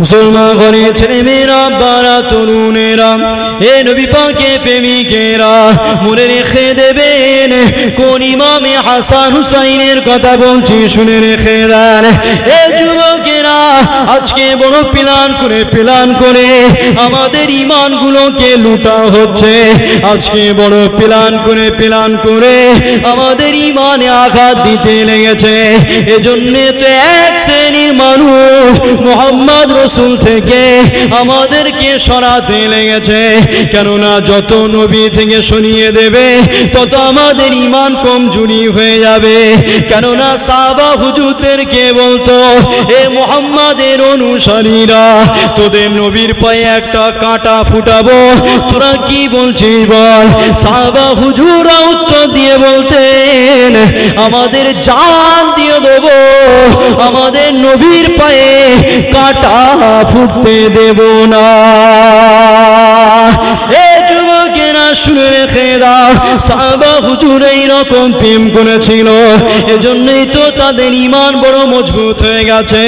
মুসলমান ঘরের ছেলেমেয়েরা, বারা, তরুণেরা, এ নবী পাকের প্রেমিকেরা মনে রেখে দেবেন কোন ইমামে হাসান হুসাইনের কথা বলছি, শুনে রেখে দেন। এ যুবকেরা, আজকে বড় প্ল্যান করে আমাদের ইমানগুলোকে লুটা হচ্ছে। আজকে বড় প্ল্যান করে আমাদের ইমানে আঘাত দিতে লেগেছে। এজন্য তো এক শ্রেণীর মানুষ মুহাম্মদ রাসূল থেকে আমাদেরকে সরাতে লেগেছে। কেননা যত নবী থেকে সরিয়ে দেবে তত আমাদের ইমান কমজোরি হয়ে যাবে। কেননা সাহাবা হুজুরদেরকে বলতো, এ মুহাম্মাদের অনুসারীরা, তোদের নবীর পায়ে একটা কাঁটা ফুটাবো, তোরা কি বলছিস বল? সাহাবা হুজুররা উত্তর দিয়ে বলতেন, আমাদের জান দিয়ে দেবো, আমাদের নবীর পায়ে কাঁটা ফুটতে দেব না। এ যুবকেরা, শুনে রেখে দাও, সাহাবা হুজুর এইরকম প্রেম করেছিল, এজন্যই তো তাদের ঈমান বড় মজবুত হয়ে গেছে।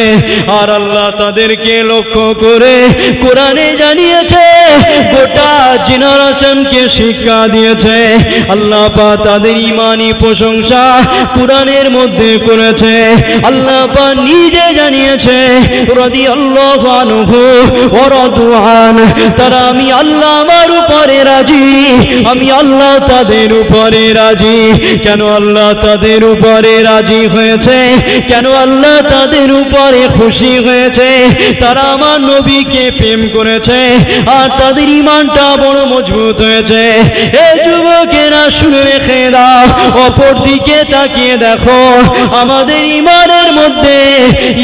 আর আল্লাহ তাদেরকে লক্ষ্য করে কোরআনে জানিয়েছে, গোটা জেনারেশনকে শিক্ষা দিয়েছে। আল্লাহ পাক তাদের ঈমানি প্রশংসা কোরআনের মধ্যে করেছে। আল্লাহ পাক নিজে জানিয়েছে, রাদিয়াল্লাহু আনহু ওয়া রাদু আন, তারা আমি আল্লাহ আমার উপরে রাজি, আমি আল্লাহ তাদের উপরে রাজি। কেন আল্লাহ তাদের উপরে রাজি হয়েছে? কেন আল্লাহ তাদের উপরে খুশি হয়েছে? তারা আমার নবীকে প্রেম করেছে আর তাদের ঈমানটা বড় মজবুত হয়েছে। এই যুবকেরা, শুনে রেখে দাও, অপর দিকে তাকিয়ে দেখো, আমাদের ঈমানের মধ্যে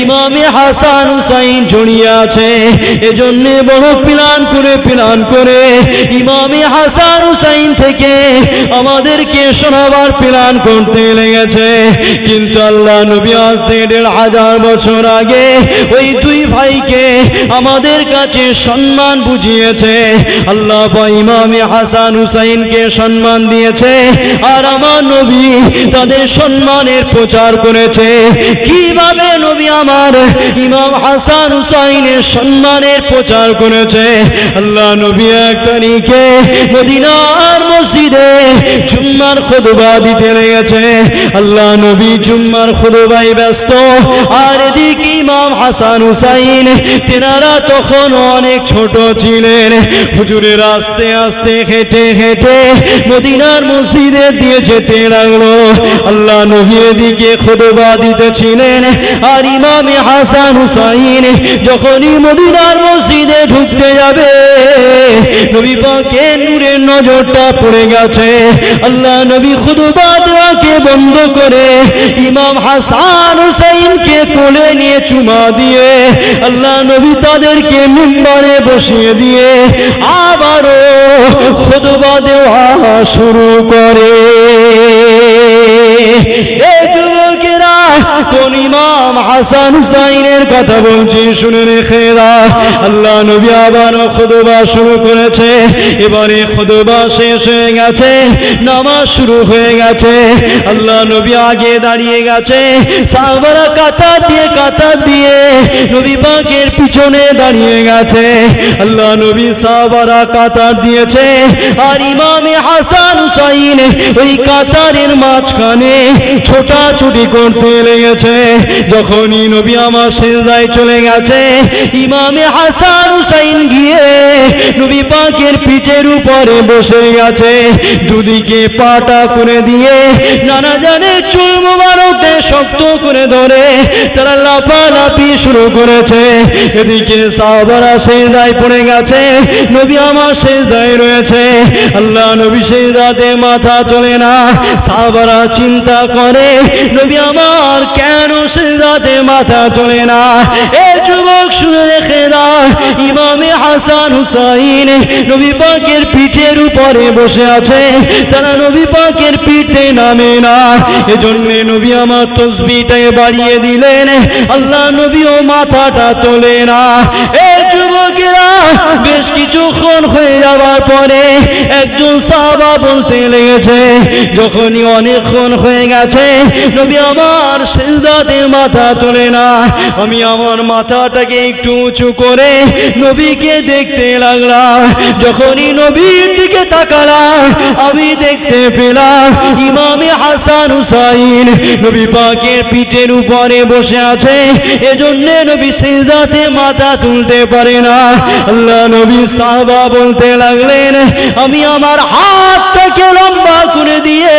ইমামে হাসান হুসাইন জড়িয়ে আছে। এজন্য বড় প্ল্যান করে ইমামে হাসান হুসাইন থেকে আমাদেরকে শোনাবার প্ল্যান করতে লেগেছে। কিন্তু আল্লাহ নবী আজ থেকে ১৫০০ বছর আগে ওই দুই ভাইকে আমাদের কাছে সম্মান বুঝিয়েছে। আল্লাহ ইমামে হাসান হুসাইনকে সম্মান দিয়েছে, আর আমার নবী তাদের সম্মানের প্রচার করেছে। কিভাবে নবী আমার ইমাম হাসান হুসাইনের সম্মানের প্রচার করেছে? আল্লাহ নবী এক তারিখে মদিনার মসজিদে জুম্মার খুতবা দিতে লেগেছে। আল্লাহ নবী জুম্মার খুতবায় ব্যস্ত, আর এদিকে ইমাম হাসান হুসাইন তেনারা তখন অনেক ছোট ছিলেন। হুজুরের আস্তে আস্তে হেঁটে হেঁটে মদিনার মসজিদে দিয়ে যেতে লাগলো। আল্লাহ নবী এদিকে খুতবা দিতেছিলেন, আর ইমামে হাসান হুসাইন যখনই মদিনার মসজিদে ঢুকতে যাবে, নবী পাকের নূরের নজরটা পড়ে গেছে। আল্লাহ নবী খুতবা দেওয়াকে বন্ধ করে ইমাম হাসান হুসাইনকে কোলে নিয়ে চুমা দিয়ে আল্লাহ নবী তাদেরকে মিম্বরে বসিয়ে দিয়ে আবারও খুতবা দেওয়া শুরু করে। এই যুবকেরা, কোন ইমাম হাসান হুসাইনের কথা বলছি, শুনে রেখে দাও। আল্লাহ নবী আবার খুতবা শুরু করেছে। এবারে খুতবা শেষ হয়ে গেছে, নামাজ শুরু হয়ে গেছে। আল্লাহ নবী আগে দাঁড়িয়ে গেছে, সাহাবারা কাতার দিয়ে নবী পাকের পিছনে দাঁড়িয়ে গেছে। আল্লাহ নবী সাহাবারা কাতার দিয়েছে, আর ইমামে হাসান হুসাইন ওই কাতারের মাঝখানে ছোটাছুটি করতে লেগেছে। যখনই নবী আমার সিজদায় চলে গেছে, ইমামে হাসান হুসাইন গিয়ে নবী পাকের পিঠের উপরে বসে গেছে। দুদিকে পাটা করে দিয়ে নানা জানে চুল মোবারককে শক্ত করে ধরে তারা লাফালাফি শুরু করেছে। এদিকে সাহাবারা সিজদায় পড়ে গেছে, নবী আমার সিজদায় রয়েছে। আল্লাহ নবী সিজদাতে মাথা তোলে না। সাহাবারা চিন্তা করে, নবী আমার কেন সিজদাতে মাথা তোলে না? এই যুবক, শুনে রেখে দাও, ইমামে হাসান হুসাইন নবী পাকের পিঠের উপরে বসে আছে, তারা নবী পাকের পিঠে নামে না। এজন্য নবী আমার তাসবিহটা বাড়িয়ে দিলেন, আল্লাহ নবীও মাথাটা তোলে না। এই যুবকেরা, বেশ কিছুক্ষণ হয়ে যাওয়ার পরে একজন সাহাবা বলতে লেগেছে, যখনই অনেকক্ষণ হয়ে গেছে নবী আমার সিজদাতে মাথা তোলে না, আমি আমার মাথাটাকে একটু উঁচু করে নবীকে দেখতে লাগলাম। যখনই নবীর দিকে তাকালাম আমি দেখতে পেলাম ইমামে হাসান হুসাইন নবী পাকের পিঠের উপরে বসে আছে, এজন্য নবী সিজদাতে মাথা তুলতে পারে না। আল্লাহ নবী সাহাবা বলতে লাগলেন, আমি আমার হাতটাকে লম্বা করে দিয়ে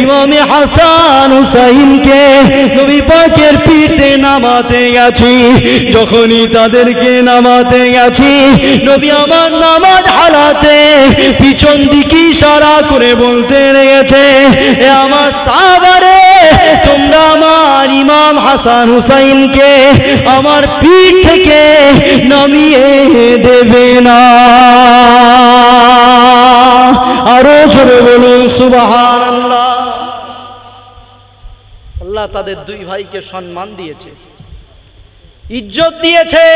ইমামে হাসান হুসাইনকে নবী পাকের পিঠে নামাতে গেছি। যখনই তাদেরকে নামাতে গেছি নবী আমার নামাজ হালাতে পিছন দিকে ইশারা করে বলতে লেগেছে, এ আমার সাহাবারে, তোমরা আমার ইমাম হাসান হুসাইনকে আমার পিঠ থেকে নামিয়ে দেবে না। আরো জোরে বলুন সুবহানাল্লাহ। আল্লাহ তাদের দুই ভাইকে সম্মান দিয়েছে, ইজ্জত দিয়েছে,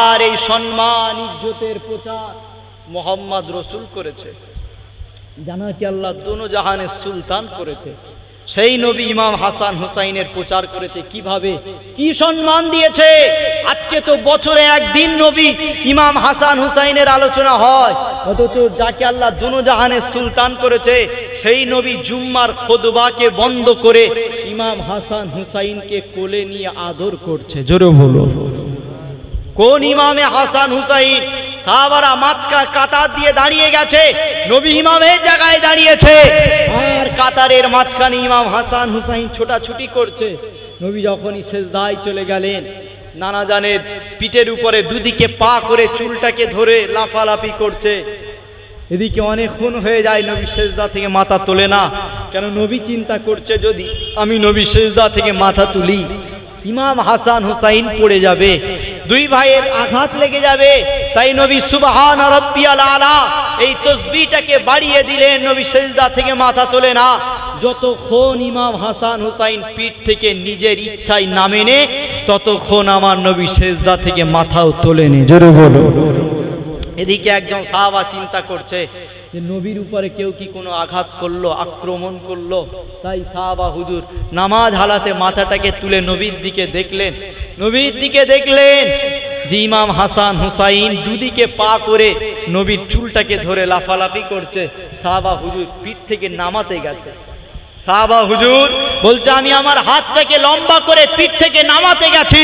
আর এই সম্মান ইজ্জতের প্রচার মোহাম্মদ রসুল করেছে, জানাকে আল্লাহ দোনো জাহানের সুলতান করেছে। সেই নবী ইমাম হাসান হুসাইনের প্রচার করেছে কিভাবে, কি সম্মান দিয়েছে। আজকে তো বছরে একদিন নবী ইমাম হাসান হুসাইনের আলোচনা হয়, অথচ যাকে আল্লাহ দোনো জাহানের সুলতান করেছে সেই নবী জুম্মার খুতবাকে বন্ধ করে ইমাম হাসান হুসাইনকে কোলে নিয়ে আদর করছে। জোরে বলো, কোন ইমামে হাসান হুসাইন? সাহাবারা মাঝখান কাতার দিয়ে দাঁড়িয়ে গেছে, নবী ইমামের জায়গায় দাঁড়িয়েছে, আর কাতারের মাঝখানে ইমাম হাসান হুসাইন ছোটাছুটি করছে। নবী যখনই সেজদায় চলে গেলেন, নানা জানের পিঠের উপরে দুদিকে পা করে চুলটাকে ধরে লাফালাফি করছে। এদিকে অনেকক্ষণ হয়ে যায়, নবী সেজদা থেকে মাথা তোলে না। কেন? নবী চিন্তা করছে, যদি আমি নবী সেজদা থেকে মাথা তুলি ইমাম হাসান হুসাইন পড়ে যাবে, দুই ভাইয়ের আঘাত লেগে যাবে। তাই নবী সুবহান রাব্বিয়াল আলা এই তাসবিহটাকে বাড়িয়ে দিলেন, নবী সেজদা থেকে মাথা তোলে না যতক্ষণ ইমাম হাসান হুসাইন পিঠ থেকে নিজের ইচ্ছায় নামেনে, ততক্ষণ আমার নবী সেজদা থেকে মাথাও তোলেনি। জোরে বলো। এদিকে একজন সাহাবা চিন্তা করছে যে নবীর উপরে কেউ কি কোনো আঘাত করলো, আক্রমণ করলো। তাই সাহাবা হুজুর নামাজ হালাতে মাথাটাকে তুলে নবীর দিকে দেখলেন, নবীর দিকে দেখলেন যে ইমাম হাসান হুসাইন দুদিকে পা করে নবীর চুলটাকে ধরে লাফালাফি করছে। সাহাবা হুজুর পিঠ থেকে নামাতে গেছে। সাহাবা হুজুর বলছে, আমি আমার হাতটাকে লম্বা করে পিঠ থেকে নামাতে গেছি।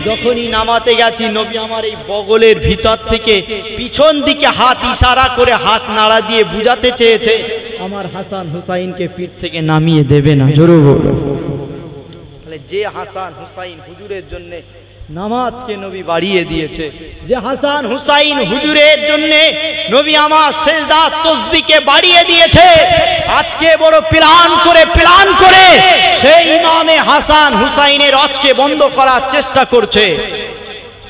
যখনই নামাতে গেছি নবী আমার এই বগলের ভিতর থেকে পিছন দিকে হাত ইশারা করে হাত নাড়া দিয়ে বুঝাতে চেয়েছে আমার হাসান হুসাইনকে পিঠ থেকে নামিয়ে দেবে না। জোরে বলো। তাহলে যে হাসান হুসাইন হুজুরের জন্য নামাজকে নবী বাড়িয়ে দিয়েছে, যে হাসান হুসাইন হুজুরের জন্য নবী আমার সেজদা তাসবিহকে বাড়িয়ে দিয়েছে, আজকে বড় প্ল্যান করে সেই ইমামে হাসান হুসাইনের আজকে বন্ধ করার চেষ্টা করছে।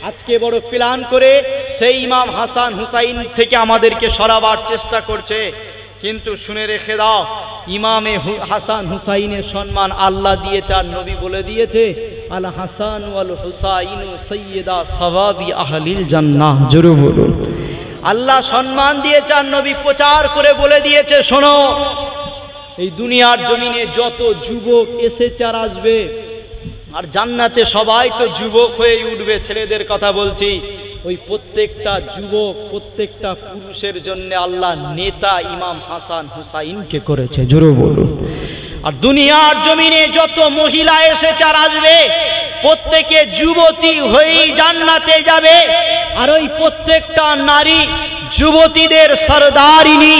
আজকে বড় প্ল্যান করে সেই ইমাম হাসান হুসাইন থেকে আমাদেরকে সরাবার চেষ্টা করছে। কিন্তু শুনে রেখে দাও, ইমামে হাসান হুসাইনের সম্মান আল্লাহ দিয়েছে, আর নবী বলে দিয়েছে আল হাসান ওয়াল হুসাইন সাইয়্যিদা সাওয়াবি আহলিল জান্নাহ। জোরে বলুন। আল্লাহ সম্মান দিয়েছে আর নবী প্রচার করে বলে দিয়েছে, শোনো, এই দুনিয়ার জমিনে যত যুবক এসেছে আর আসবে, আর জান্নাতে সবাই তো যুবক হয়ে উঠবে, ছেলেদের কথা বলছি, ওই প্রত্যেকটা যুবক প্রত্যেকটা পুরুষের জন্য আল্লাহ নেতা ইমাম হাসান হুসাইনকে করেছে। জোরে বলুন। আর দুনিয়ার জমিনে যত মহিলা এসেছে আর আসবে, প্রত্যেকে যুবতী হয়েই জান্নাতে যাবে, আর ওই প্রত্যেকটা নারী যুবতীদের সরদারিনী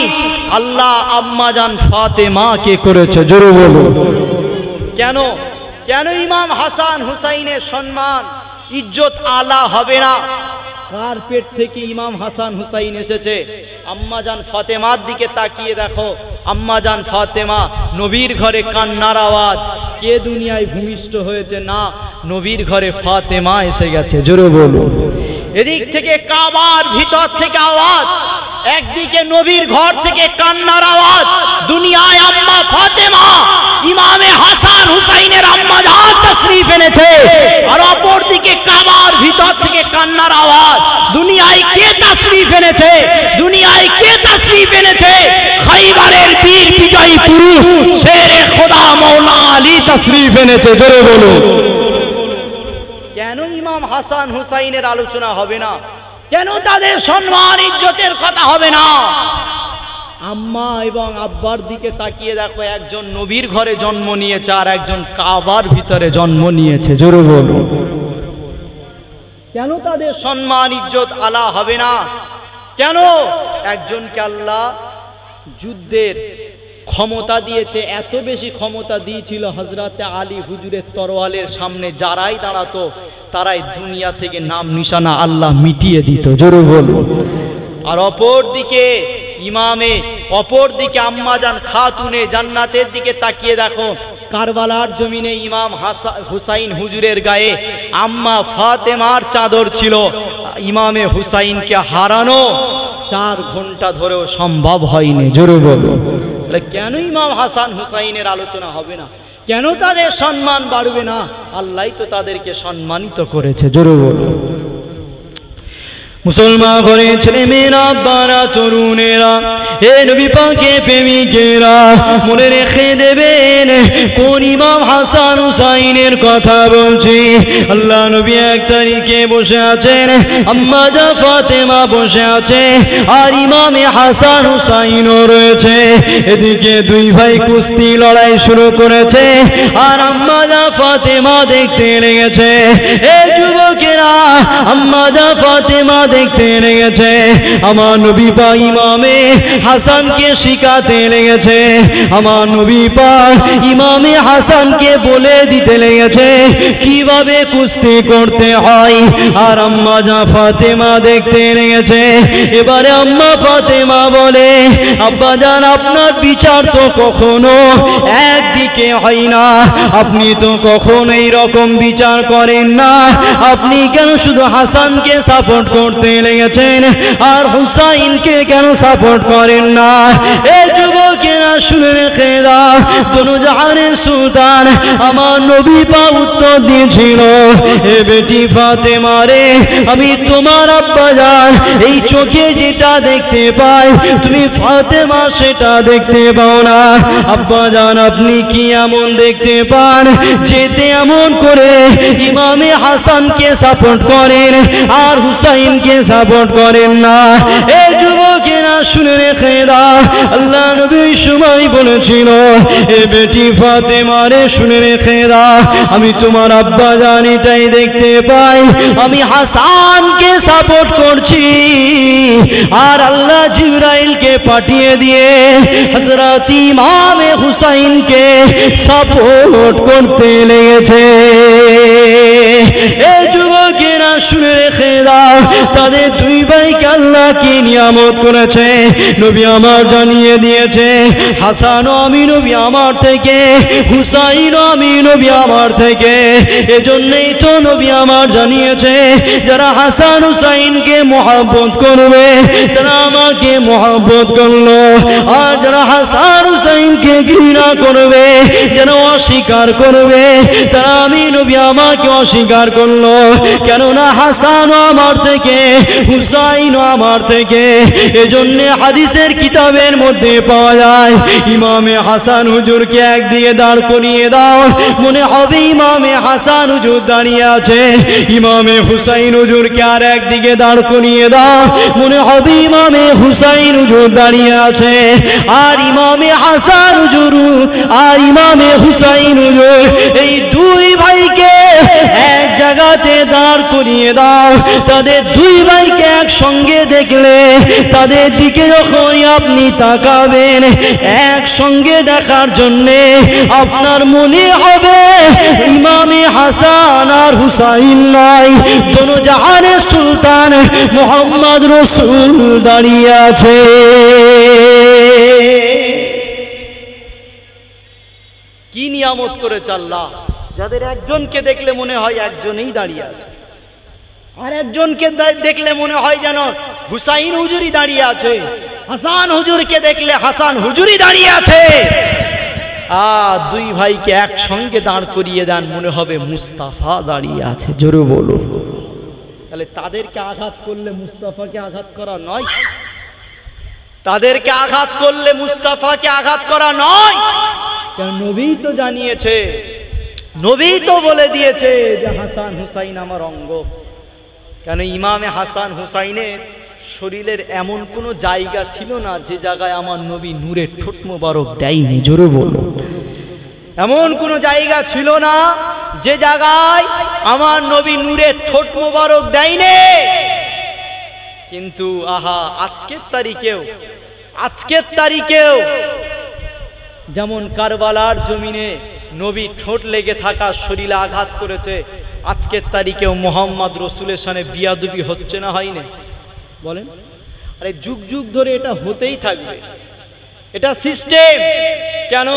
আল্লাহ আম্মাজান ফাতেমাকে করেছে। জোরে বলুন। কেন কেন ইমাম হাসান হুসাইনের সম্মান ইজ্জত আলা হবে না? কার পেট থেকে ইমাম হাসান হুসাইন এসেছে? আম্মাজান ফাতেমার দিকে তাকিয়ে দেখো, আম্মাজান ফাতেমা, নবীর ঘরে কান্নার আওয়াজ, কে দুনিয়ায় ভূমিষ্ঠ হয়েছে? না, নবীর ঘরে ফাতেমা এসে গেছে। জোরে বলুন। এদিক থেকে কাবার ভিতর থেকে আওয়াজ, একদিকে নবীর ঘর থেকে কান্নার আওয়াজ, দুনিয়ায় আম্মা ফাতেমা ইমামে হাসান হুসাইনের আম্মা জান তাশরীফ এনেছে, আর অপর দিকে কাবার ভিতর থেকে কান্নার আওয়াজ, দুনিয়ায় কে তাশরীফ এনেছে, দুনিয়ায় কে তাশরীফ এনেছে? খাইবারের বীর বিজয়ী পুরুষ শেরে খোদা মাওলা আলী তাশরীফ এনেছে। জোরে বলুন। কেন ইমাম হাসান হুসাইনের আলোচনা হবে না? কেন তাদের সম্মান ইজ্জতের কথা হবে না? আম্মা এবং আব্বার দিকে তাকিয়ে দেখো, একজন নবীর ঘরে জন্ম নিয়েছে আর একজন কাবার ভিতরে জন্ম নিয়েছে। জোরে বলুন। কেন তাদের সম্মান ইজ্জত আলা হবে না? কেন? একজনকে আল্লাহ যুদ্ধের ক্ষমতা দিয়েছে, এত বেশি ক্ষমতা দিয়েছিল হযরতে আলী হুজুরের তরোয়ালের সামনে যারাই দাঁড়াতো তারাই দুনিয়া থেকে নাম নিশানা আল্লাহ মিটিয়ে দিত। জোরে বলুন। আর অপর দিকে ইমামে, অপর দিকে আম্মাজান খাতুনে জান্নাতের দিকে তাকিয়ে দেখো, কারবালার জমিনে ইমাম হুসাইন হুজুরের গায়ে আম্মা ফাতেমার চাদর ছিল। ইমামে হুসাইনকে হারানো 4 ঘন্টা ধরেও সম্ভব হয়নি। জোরে বলুন। তাহলে কেন ইমাম হাসান হুসাইনের আলোচনা হবে না? কেন তাদের সম্মান বাড়বে না? আল্লাহ তো তাদেরকে সম্মানিত করেছে। জোরে বলুন। মুসলমান ঘরে ছেলে মেয়েরা, বারা তরুণেরা, হে নবী পাকে প্রেমিকেরা, মনে রেখে দেবেন কোন ইমাম হাসান হুসাইনের কথা বলছি। আল্লাহ নবী 1 তারিখে বসে আছেন, আম্মা জান ফাতেমা বসে আছে, আর ইমামে হাসান হুসাইনও রয়েছে। এদিকে 2 ভাই কুস্তি লড়াই শুরু করেছে, আর আম্মা জান ফাতেমা দেখতে লেগেছে। এ যুবকেরা, আম্মা জান ফাতেমা দেখতে লেগেছে, আমার নবী পাক ইমামে হাসানকে শিখাতে লেগেছে, আমার নবী পাক ইমামে হাসানকে বলে দিতে লেগেছে কিভাবে কুস্তি করতে হয়। আর আম্মা জান ফাতেমা দেখতে লেগেছে। এবারে আম্মা ফাতেমা বলে, আব্বা জান আপনার বিচার তো কখনো একদিকে হয় না, আপনি তো কখনো এই রকম বিচার করেন না, আপনি কেন শুধু হাসানকে সাপোর্ট করতে লেগেছেন আর হুসাইনকে কেন সাপোর্ট করেন না? এই যুবকেরা শুনে রেখে দাও, দোনো জাহানের সুলতান আমার নবী পাক উত্তর দিয়েছিল, এ বেটি ফাতেমা রে, আমি তোমার আব্বা জান, এই চোখে যেটা দেখতে পাই তুমি ফাতেমা সেটা দেখতে পাও না। আব্বা জান আপনি কি এমন দেখতে পান যেতে এমন করে ইমামে হাসানকে সাপোর্ট করেন আর হুসাইনকে সাপোর্ট করেন না? এই যুবকেরা শুনে রেখে দাও, আল্লাহ নবী সময় বলেছিল, এ বেটি ফাতেমা রে শুনে রেখে দাও, আমি তোমার আব্বা জান এটাই দেখতে পাই, আমি হাসানকে সাপোর্ট করছি, আর আল্লাহ জিবরাইলকে পাঠিয়ে দিয়ে হযরত ইমামে হুসাইনকে সাপোর্ট করতে লেগেছে। এই যুবকেরা শুনে রেখে দাও, তাদের 2 ভাইকে আল্লাহ কি নিয়ামত করেছে নবী আমার জানিয়ে দিয়েছে, হাসানও আমি নবী আমার থেকে, হুসাইনও আমি নবী আমার থেকে। এজন্যই তো নবী আমার জানিয়েছে, যারা হাসান হুসাইনকে মহব্বত করবে তারা আমাকে মহব্বত করলো, আর যারা হাসান হুসাইনকে ঘৃণা করবে, যারা অস্বীকার করবে, তারা আমি নবী আমাকে অস্বীকার করলো। কেননা হাসানও আমার থেকে, হুসাইনও আমার থেকে। এজন্য হাদিসের কিতাবের মধ্যে পাওয়া যায়, ইমামে হাসান হুজুরকে একদিকে দাঁড় করিয়ে দাও, মনে হবে ইমামে হাসান হুজুর দাঁড়িয়ে আছে, ইমামে হুসাইন হুজুরকে আর একদিকে দাঁড় করিয়ে দাও, মনে হবে ইমামে হুসাইন হুজুর দাঁড়িয়ে আছে। আর ইমামে হাসান হুজুর আর ইমামে হুসাইন হুজুর, এই 2 ভাইকে এক জায়গাতে দাঁড় করিয়ে দাও, তাদের 2 ভাইকে একসঙ্গে দেখলে তাদের দিকে যখনই আপনি তাকাবেন, একসঙ্গে দেখার জন্যে আপনার মনে হবে ইমামে হাসান আর হুসাইন নয়, দোনো জাহানের সুলতান মুহাম্মদ রাসূল দাঁড়িয়ে আছে। কি নিয়ামত করেছে আল্লাহ, যাদের একজনকে দেখলে মনে হয় একজনেই দাঁড়িয়ে আছে। আর একজনকে দেখলে মনে হয় যেন হুসাইন হুজুরি দাঁড়িয়ে আছে, হাসান হুজুরকে দেখলে হাসান হুজুরি দাঁড়িয়ে আছে। আর দুই ভাইকে একসঙ্গে দাঁড় করিয়ে দেন, মনে হবে মুস্তাফা দাঁড়িয়ে আছে। জোরে বলুন। তাহলে তাদেরকে আঘাত করলে মুস্তাফাকে আঘাত করা নয়? তাদেরকে আঘাত করলে মুস্তাফাকে আঘাত করা নয়? কারণ নবী তো জানিয়েছে, নবী তো বলে দিয়েছে যে হাসান হুসাইন আমার অঙ্গ। কেন ইমামে হাসান হুসাইনের শরীরের এমন কোনো জায়গা ছিল না যে জায়গায় আমার নবী নূরের ঠোঁট মোবারক দেয়নি। জোরে বলুন। এমন কোনো জায়গা ছিল না যে জায়গায় আমার নবী নূরের ঠোঁট মোবারক দেয়নি। কিন্তু আহা, আজকের তারিখেও যেমন কারবালার জমিনে নবী ঠোঁট লেগে থাকা শরীরে আঘাত করেছে, আজকের তারিখেও মোহাম্মদ রসুলের সামনে বিয়াদবি হচ্ছে না, হয়নি? বলেন। আরে যুগ যুগ ধরে এটা হতেই থাকবে, এটা সিস্টেম। কেন?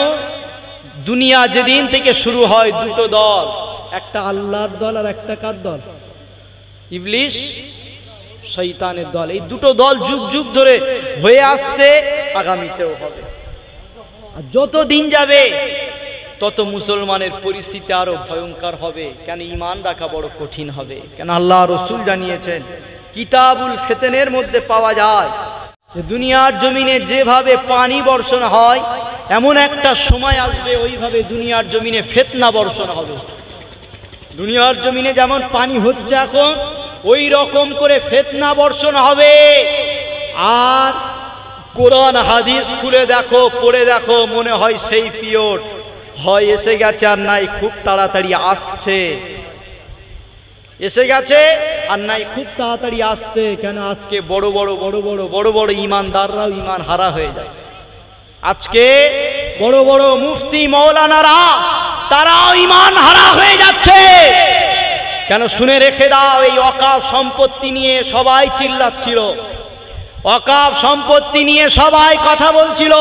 দুনিয়া যেদিন থেকে শুরু হয় দুটো দল, একটা আল্লাহর দল আর একটা কার দল? ইবলিশ শয়তানের দল। এই দুটো দল যুগ যুগ ধরে হয়ে আসছে, আগামীতেও হবে। আর যত দিন যাবে তত মুসলমানের পরিস্থিতি আরো ভয়ঙ্কর হবে। কেন? ঈমান রাখা বড় কঠিন হবে। কেন? আল্লাহ রসুল জানিয়েছেন, কিতাবুল ফিতনের মধ্যে পাওয়া যায় যে দুনিয়ার জমিনে যেভাবে পানি বর্ষণ হয়, এমন একটা সময় আসবে ওইভাবে দুনিয়ার জমিনে ফিতনা বর্ষণ হবে। দুনিয়ার জমিনে যেমন পানি হচ্ছে এখন, ওই রকম করে ফিতনা বর্ষণ হবে। আর কোরআন হাদিস খুলে দেখো, পড়ে দেখো, মনে হয় সেই পিরিয়ড হয় এসে গেছে আর নাই খুব তাড়াতাড়ি আসছে, এসে গেছে আর নাই খুব তাড়াতাড়ি আসছে। কেন? আজকে বড় বড় ঈমানদাররাও ঈমান হারা হয়ে যাচ্ছে। আজকে বড় বড় মুফতি মৌলানারা তারাও ঈমান হারা হয়ে যাচ্ছে। কেন? শুনে রেখে দাও, এই ওয়াকফ সম্পত্তি নিয়ে সবাই চিল্লাচ্ছিল, ওয়াকফ সম্পত্তি নিয়ে সবাই কথা বলছিল।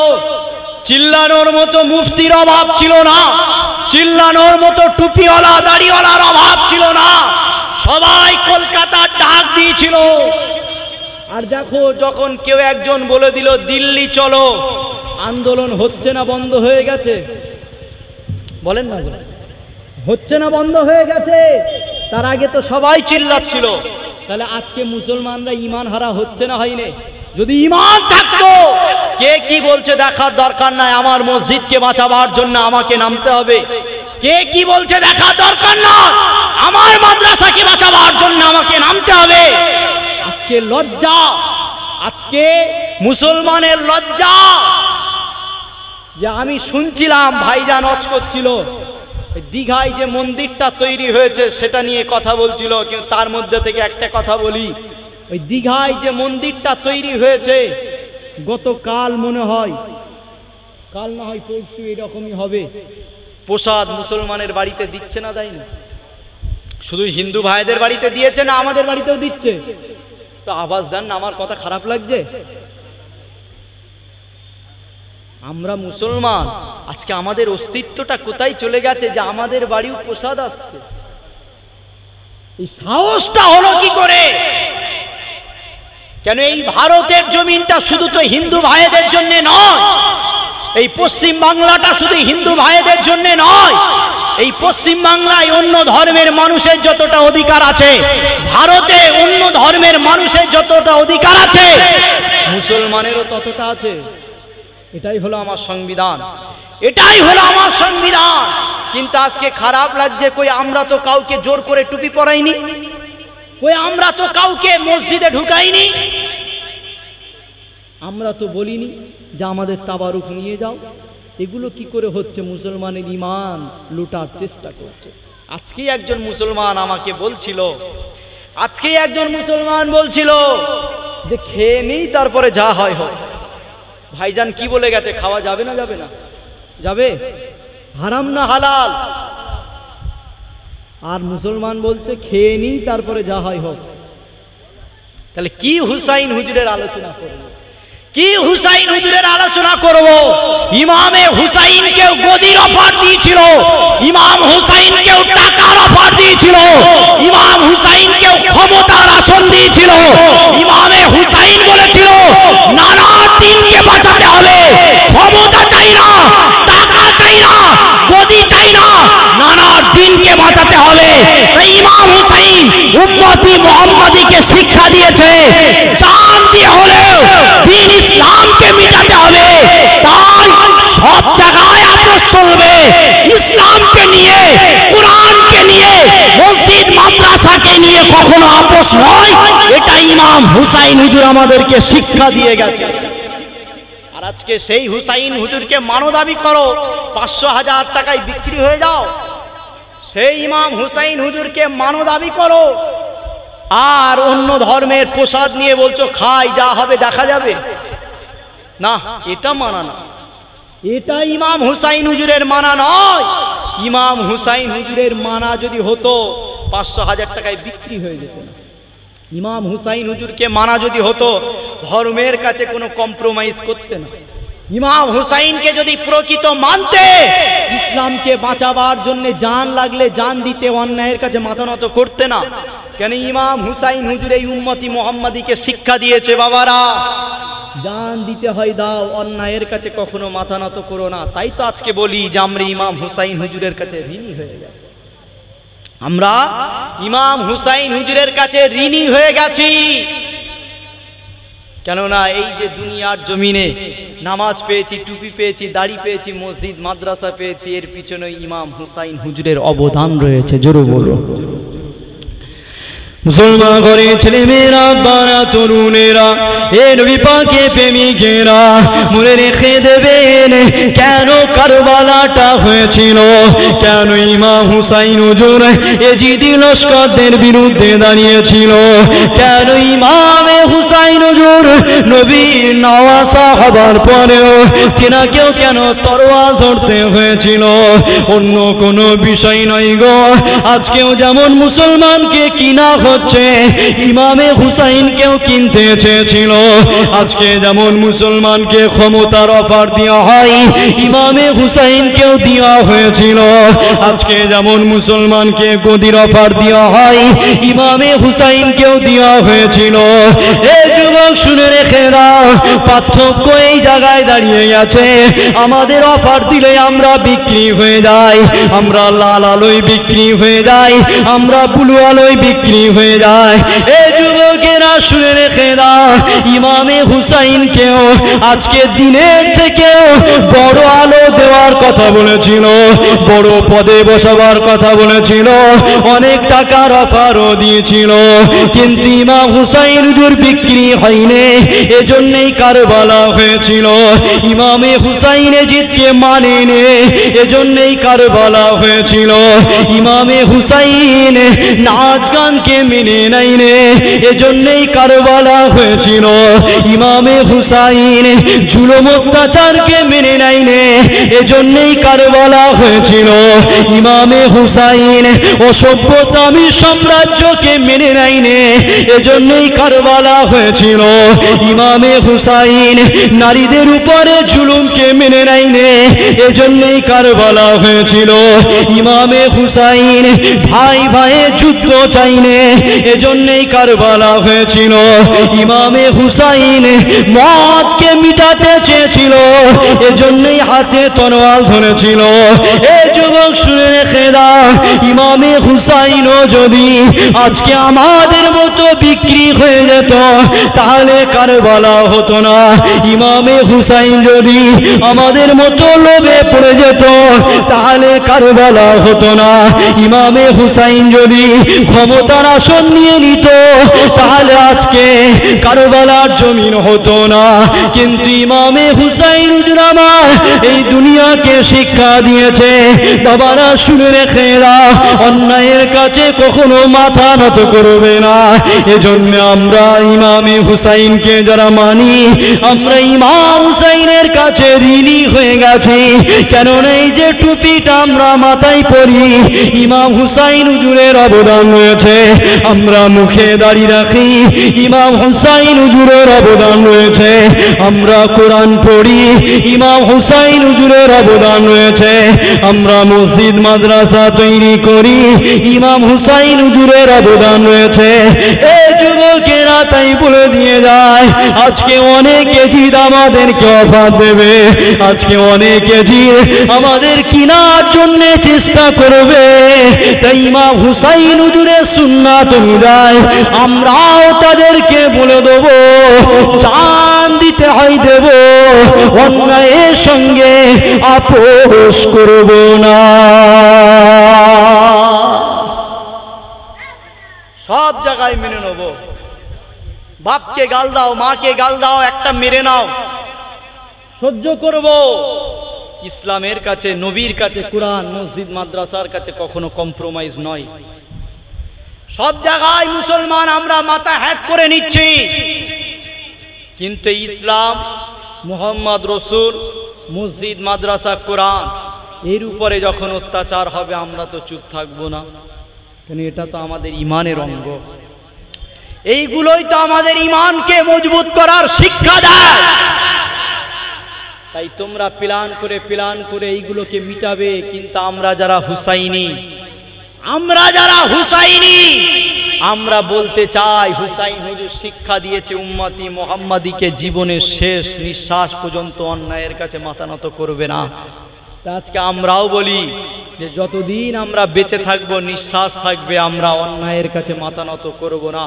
চিল্লানোর মতো মুফতির অভাব ছিল না, চিল্লানোর মতো টুপিওয়ালা দাড়িওয়ালার অভাব ছিল না। সবাই কলকাতার ডাক দিয়েছিল। আর দেখো, যখন কেউ একজন বলে দিল দিল্লি চলো, আন্দোলন হচ্ছে না বন্ধ হয়ে গেছে? বলেন না, হচ্ছে না বন্ধ হয়ে গেছে? তার আগে তো সবাই চিল্লাচ্ছিল। তাহলে আজকে মুসলমানরা ঈমান হারা হচ্ছে না, হয়নি? যদি ঈমান থাকতো, কে কি বলছে দেখার দরকার নাই, আমার মসজিদকে বাঁচাবার জন্য আমাকে নামতে হবে। কে কি বলছে দেখার দরকার না, আমার মাদ্রাসাকে বাঁচাবার জন্য আমাকে নামতে হবে। আজকে লজ্জা, আজকে মুসলমানের লজ্জা। যে আমি শুনছিলাম ভাইজান ওয়াজ করছিল, দীঘায় যে মন্দিরটা তৈরি হয়েছে সেটা নিয়ে কথা বলছিল। কিন্তু তার মধ্যে থেকে একটা কথা বলি, ওই দীঘায় যে মন্দিরটা তৈরি হয়েছে, গতকাল মনে হয়, কাল না হয় পরশু এরকমই হবে, প্রসাদ মুসলমানের বাড়িতে দিচ্ছে না, দেয় না? শুধু হিন্দু ভাইদের বাড়িতে দিয়েছে না আমাদের বাড়িতেও দিচ্ছে? তো আওয়াজ দেন না, আমার কথা খারাপ লাগছে? আমরা মুসলমান, আজকে আমাদের অস্তিত্বটা কোথায় চলে গেছে যে আমাদের বাড়িও প্রসাদ আসছে? এই সাহসটা হলো কি করে? কেন? এই ভারতের জমিনটা শুধু তো হিন্দু ভাইদের জন্য নয়, এই পশ্চিম বাংলাটা শুধু হিন্দু ভাইদের জন্য নয়। এই পশ্চিম বাংলায় অন্য ধর্মের মানুষের যতটা অধিকার আছে, ভারতে অন্য ধর্মের মানুষের যতটা অধিকার আছে, মুসলমানেরও ততটা আছে। এটাই হলো আমার সংবিধান, এটাই হলো আমার সংবিধান। কিন্তু আজকে খারাপ লাগছে, কই আমরা তো কাউকে জোর করে টুপি পরাইনি, কই আমরা তো কাউকে মসজিদে ঢুকাইনি, আমরা তো বলিনি যে আমাদের তাবারুক নিয়ে যাও। এগুলো কি করে হচ্ছে? মুসলমানের ঈমান লুটার চেষ্টা করছে। আজকেই একজন মুসলমান আমাকে বলছিল, আজকেই একজন মুসলমান বলছিল যে খেয়ে নিই তারপরে যা হয় হয়। ভাইজান কি বলে গেছে? খাওয়া যাবে না? যাবে না? যাবে? হারাম না হালাল? আর মুসলমান বলছে খেয়ে নিই তারপরে যা হয় হোক। তাহলে কি হুসাইন হুজুরের আলোচনা করব? কি হুসাইন হুজুরের আলোচনা করব? ইমামে হুসাইনকেও গদির অফার দিয়েছিল, ইমাম হুসাইনকেও টাকার অফার দিয়েছিল, ইমাম হুসাইনকেও ক্ষমতা উম্মতি মুহাম্মাদীকে শিক্ষা দিয়েছে জান দিয়ে হলেও দ্বীন ইসলামকে মিটাতে হবে। তাই সব জায়গায় আপোষ চলবে, ইসলামকে নিয়ে, কোরআনকে নিয়ে, মসজিদ মাদ্রাসাকে নিয়ে কখনো আপোষ নয়। এটা ইমাম হুসাইন হুজুর আমাদেরকে শিক্ষা দিয়ে গেছে। আর আজকে সেই হুসাইন হুজুরকে মানো দাবি করো, 500,000 টাকায় বিক্রি হয়ে যাও। সেই ইমাম হুসাইন হুজুরকে মানো দাবি করো, আর অন্য ধর্মের প্রসাদ নিয়ে বলছো খাই, যা হবে দেখা যাবে। না, এটা মানা না, এটা ইমাম হুসাইন হুজুরের মানা নয়। ইমাম হুসাইন হুজুরের মানা যদি হতো 500,000 টাকায় বিক্রি হয়ে যেত না। ইমাম হুসাইন হুজুরকে মানা যদি হতো ধর্মের কাছে কোনো কম্প্রোমাইজ করতে না। ইমাম হুসাইনকে যদি প্রকৃত মানতে, ইসলামকে বাঁচাবার জন্য জান লাগলে জান দিতে, অন্যায়ের কাছে মাথা নত করতে না। কেন ইমাম হুসাইন হুজুর এই উম্মতি মুহাম্মাদীকে শিক্ষা দিয়েছে, বাবারা জান দিতে হয় দাও, অন্যায়ের কাছে কখনো মাথা নত করো না। তাই তো আজকে বলি যে আমরা ইমাম হুসাইন হুজুরের কাছে ঋণী হয়ে গেছি। আমরা ইমাম হুসাইন হুজুরের কাছে ঋণী হয়ে গেছি। কেননা এই যে দুনিয়ার জমিনে নামাজ পেয়েছি, টুপি পেয়েছি, দাড়ি পেয়েছি, মসজিদ মাদ্রাসা পেয়েছি, এর পিছনে ইমাম হুসাইন হুজুরের অবদান রয়েছে। জোরে বলো। মুসলমান ঘরে ছেলে মেয়েরা, বারা তরুণেরা, এ নবী পাকে প্রেমিকেরা মনে রেখে দেবেন কেন কারবালাটা হয়েছিল, কেন ইমাম হুসাইন হুজুর এজিদি লস্করদের বিরুদ্ধে দাঁড়িয়েছিল, কেন ইমামে হুসাইন হুজুর নবীর নওয়াসা হবার পরেও তিনাকেও কেন তরোয়াল ধরতে হয়েছিল। অন্য কোনো বিষয় নয় গো। আজকেও যেমন মুসলমানকে কিনা হচ্ছে, ইমামে হুসাইনকেও কিনতে চেয়েছিল। আজকে যেমন মুসলমানকে ক্ষমতার অফার দেওয়া হয়, ইমামে হুসাইনকেও দেওয়া হয়েছিল। আজকে যেমন মুসলমানকে গদির অফার দেওয়া হয়, ইমামে হুসাইনকেও দেওয়া হয়েছিল। এই যুবক শুনে রেখে দাও, পার্থক্য এই জায়গায় দাঁড়িয়ে গেছে। আমাদের অফার দিলে আমরা বিক্রি হয়ে যাই, আমরা লাল আলোয় বিক্রি হয়ে যাই, আমরা ব্লু আলোয় বিক্রি হয়ে যায়। এই যুবকেরা শুনে রেখে দাও, ইমামে হুসাইনকেও আজকে দিনের থেকেও বড় আলো দেওয়ার কথা বলেছিল, বড় পদে বসাবার কথা বলেছিল, অনেক টাকার অফারও দিয়েছিল। কিন্তু ইমাম হুসাইন হুজুর বিক্রি হয়নি, এজন্যই কারবালা হয়েছিল। ইমামে হুসাইন এজিদকে মানেনি, এজন্যই কারবালা হয়েছিল। ইমামে হুসাইন নাচ গানকে মেনে নেয়নি, এজন্যই কারবালা হয়েছিল। ইমামে হুসাইন জুলুম অত্যাচারকে মেনে নেয়নি, এজন্যই কারবালা হয়েছিল। ইমামে হুসাইন অসভ্যতামী সাম্রাজ্যকে মেনে নেয়নি, এজন্যই কারবালা হয়েছিল। ইমামে হুসাইন নারীদের উপরে জুলুমকে মেনে নেয়নি, এজন্যই কারবালা হয়েছিল। ইমামে হুসাইন ভাই ভাইয়ে যুদ্ধ চাইনে, এজন্যই কারবালা হয়েছিল। ইমামে হুসাইন মদকে মিটাতে চেয়েছিল, এজন্যই হাতে তরোয়াল ধরেছিল। এই যুবক শুনে রেখে দাও, ইমামে হুসাইনও যদি আজকে আমাদের মতো বিক্রি হয়ে যেত, তাহলে কারবালা হতো না। ইমামে হুসাইন যদি আমাদের মতো লোভে পড়ে যেত, তাহলে কারবালা হতো না। ইমামে হুসাইন যদি ক্ষমতার আসন নিয়ে নিত, তাহলে আজকে কারবালার জমিন হতো না। কিন্তু ইমামে হুসাইন হুজুর আমার এই দুনিয়াকে শিক্ষা দিয়েছে, বাবারা শুনে রেখে দাও, অন্যায়ের কাছে কখনো মাথা নত করবে না। এজন্য আমরা ইমামে হুসাইনকে যারা মানি, আমরা ইমাম হুসাইনের কাছে ঋণী হয়ে গেছি। কেননা এই যে টুপিটা আমরা মাথায় পরি, ইমাম হুসাইন হুজুরের অবদান রয়েছে। আমরা মুখে দাড়ি রাখি, ইমাম হুসাইন হুজুরের অবদান রয়েছে। আমরা কোরআন পড়ি, ইমাম হুসাইন হুজুরের অবদান রয়েছে। আমরা মসজিদ মাদ্রাসা তৈরি করি, ইমাম হুসাইন হুজুরের অবদান রয়েছে। এই যুবক লোকেরা তাই বলে দিয়ে যায় আজকে অনেকে জিদ আমাদেরকে অফার দেবে, আজকে অনেকে জিদ আমাদের কিনার জন্য চেষ্টা করবে। তাই ইমাম হুসাইন হুজুরের সুন্নাত অনুযায়ী আমরাও তাদেরকে বলে দেবো জান দিতে হয় দেব, অন্যায়ের সঙ্গে আপোষ করব না। সব জায়গায় মেনে নেব। বাপকে গাল দাও, মাকে গাল দাও, একটা মেরে নাও, সহ্য করব। ইসলামের কাছে, নবীর কাছে, কুরআন, মসজিদ, মাদ্রাসার কাছে কখনো কম্প্রোমাইজ নয়। সব জায়গায় মুসলমান আমরা মাথা হ্যাট করে নিচ্ছি, কিন্তু ইসলাম, মুহাম্মদ রসুল, মসজিদ, মাদ্রাসা, কোরআন এর উপরে যখন অত্যাচার হবে আমরা তো চুপ থাকবো না, কেন এটা তো আমাদের ইমানের অঙ্গ। এইগুলোই তো আমাদের ইমানকে মজবুত করার শিক্ষা দেয়। তাই তোমরা প্ল্যান করে এইগুলোকে মিটাবে, কিন্তু আমরা যারা হুসাইনি আমরা বলতে চাই হুসাইন হুজুর শিক্ষা দিয়েছে উম্মতি মুহাম্মাদিকে জীবনের শেষ নিঃশ্বাস পর্যন্ত অন্যায়ের কাছে মাথা নত করবে না। আজকে আমরাও বলি যে যতদিন আমরা বেঁচে থাকবো, নিঃশ্বাস থাকবে, আমরা অন্যায়ের কাছে মাথা নত করব না।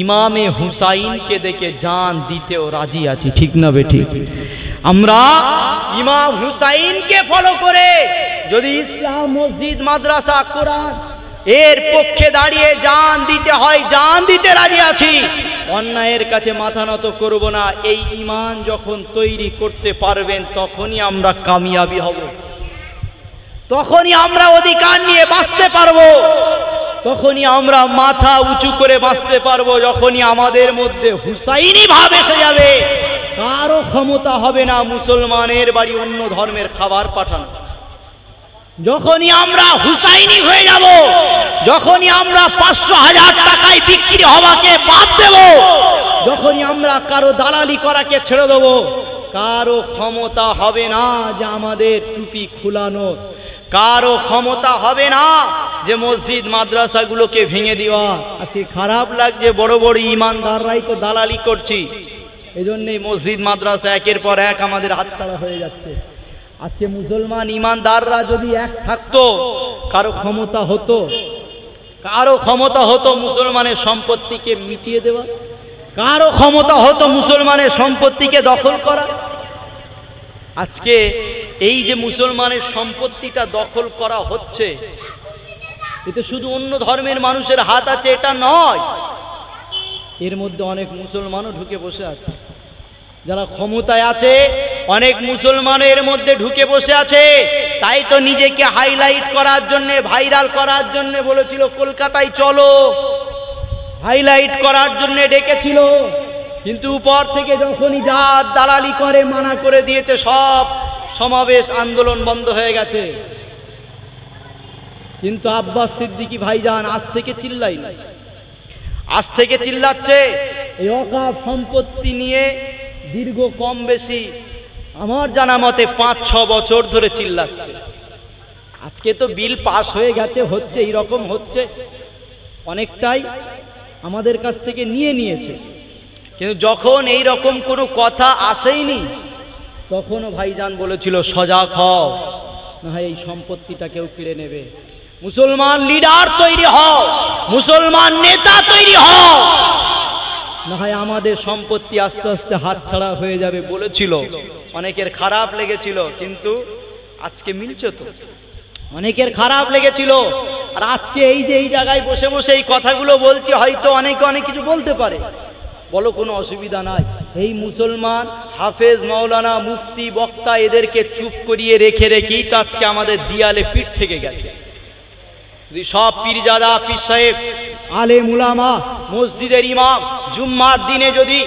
ইমামে হুসাইনকে দেখে জান দিতেও রাজি আছি, ঠিক না বেঠিক? আমরা ইমাম হুসাইনকে ফলো করে যদি ইসলাম, মসজিদ, মাদ্রাসা, কোরআন এর পক্ষে দাঁড়িয়ে জান দিতে হয়, জান দিতে রাজি আছি। অন্যায়ের কাছে মাথা নত করব না। এই ঈমান যখন তৈরি করতে পারবেন তখনই আমরা কামিয়াবি হব, তখনই আমরা অধিকার নিয়ে বাঁচতে পারবো, তখনই আমরা মাথা উঁচু করে বাঁচতে পারবো। যখনই আমাদের মধ্যে হুসাইনি ভাব এসে যাবে, কারো ক্ষমতা হবে না মুসলমানের বাড়ি অন্য ধর্মের খাবার পাঠানো। যখনই আমরা হুসাইনি হয়ে যাব, যখনই আমরা 500,000 টাকায় বিক্রি হওয়াকে বাদ দেব, যখনই আমরা কারো দালালি করাকে ছেড়ে দেব, কারো ক্ষমতা হবে না যে আমাদের টুপি খুলানো, কারো ক্ষমতা হবে না যে মসজিদ মাদ্রাসাগুলোকে ভেঙে দেওয়া। আজকে খারাপ লাগছে, বড় বড় ইমানদাররাই তো দালালি করছি, এজন্যই মসজিদ মাদ্রাসা একের পর এক আমাদের হাতছাড়া হয়ে যাচ্ছে। আজকে মুসলমান ইমানদাররা যদি এক থাকতো, কারো ক্ষমতা হতো মুসলমানের সম্পত্তিকে মিটিয়ে দেওয়া, কারো ক্ষমতা হতো মুসলমানের সম্পত্তিকে দখল করা। আজকে এই যে মুসলমানের সম্পত্তিটা দখল করা হচ্ছে, এতে শুধু অন্য ধর্মের মানুষের হাত আছে এটা নয়, এর মধ্যে অনেক মুসলমানও ঢুকে বসে আছে। যারা ক্ষমতায় আছে অনেক মুসলমানের মধ্যে ঢুকে বসে আছে। তাই তো নিজেকে হাইলাইট করার জন্য, ভাইরাল করার জন্য বলেছিল কলকাতায় চলো, হাইলাইট করার জন্য ডেকেছিল। কিন্তু উপর থেকে যখনই যা দালালি করে মানা করে দিয়েছে, সব সমাবেশ আন্দোলন বন্ধ হয়ে গেছে। কিন্তু আব্বাস সিদ্দিকী ভাইজান আজ থেকে চিল্লাই না, আজ থেকে চিল্লাচ্ছে এই ওয়াকফ সম্পত্তি নিয়ে দীর্ঘ কম বেশি আমার জানা মতে 5-6 বছর ধরে চিল্লাচ্ছে। আজকে তো বিল পাস হয়ে গেছে, হচ্ছে এইরকম হচ্ছে, অনেকটাই আমাদের কাছ থেকে নিয়েছে। কিন্তু যখন এই রকম কোনো কথা আসেইনি, তখনও ভাইজান বলেছিল সজাগ হও, না হয় এই সম্পত্তিটা কেউ কেড়ে নেবে। মুসলমান লিডার তৈরি হও, মুসলমান নেতা তৈরি হও, না হয় আমাদের সম্পত্তি আস্তে আস্তে হাতছাড়া হয়ে যাবে বলেছিল। অনেকের খারাপ লেগেছিল, কিন্তু আজকে মিলছে তো, অনেকের খারাপ লেগেছিল। আর আজকে এই যে এই জায়গায় বসে বসে এই কথাগুলো বলছি, হয়তো অনেকে অনেক কিছু বলতে পারে, বলো কোনো অসুবিধা নাই। এই মুসলমান হাফেজ, মাওলানা, মুফতি, বক্তা এদেরকে চুপ করিয়ে রেখেই তো আজকে আমাদের দিয়ালে পিঠ থেকে গেছে। যদি সব পীরজাদা, পীর সাহেব, আলেম উলামা, মসজিদের ইমাম জুম্মার দিনে যদি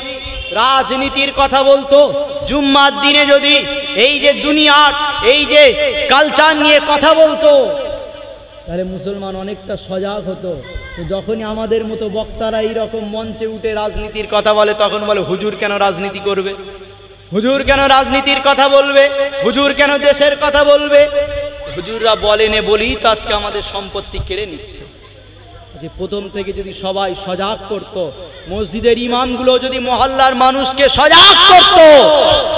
রাজনীতির কথা বলতো, জুম্মার দিনে যদি এই যে দুনিয়ার এই যে কালচার নিয়ে কথা বলতো, তাহলে মুসলমান অনেকটা সজাগ হতো। তো যখনই আমাদের মতো বক্তারা এইরকম মঞ্চে উঠে রাজনীতির কথা বলে, তখন বলে হুজুর কেন রাজনীতি করবে, হুজুর কেন রাজনীতির কথা বলবে, হুজুর কেন দেশের কথা বলবে। হুজুররা বলেনে বলেই তো আজকে আমাদের সম্পত্তি কেড়ে নিচ্ছে। যে প্রথম থেকে যদি সবাই সজাগ করত, মসজিদের ইমামগুলো যদি মহল্লার মানুষকে সজাগ করত,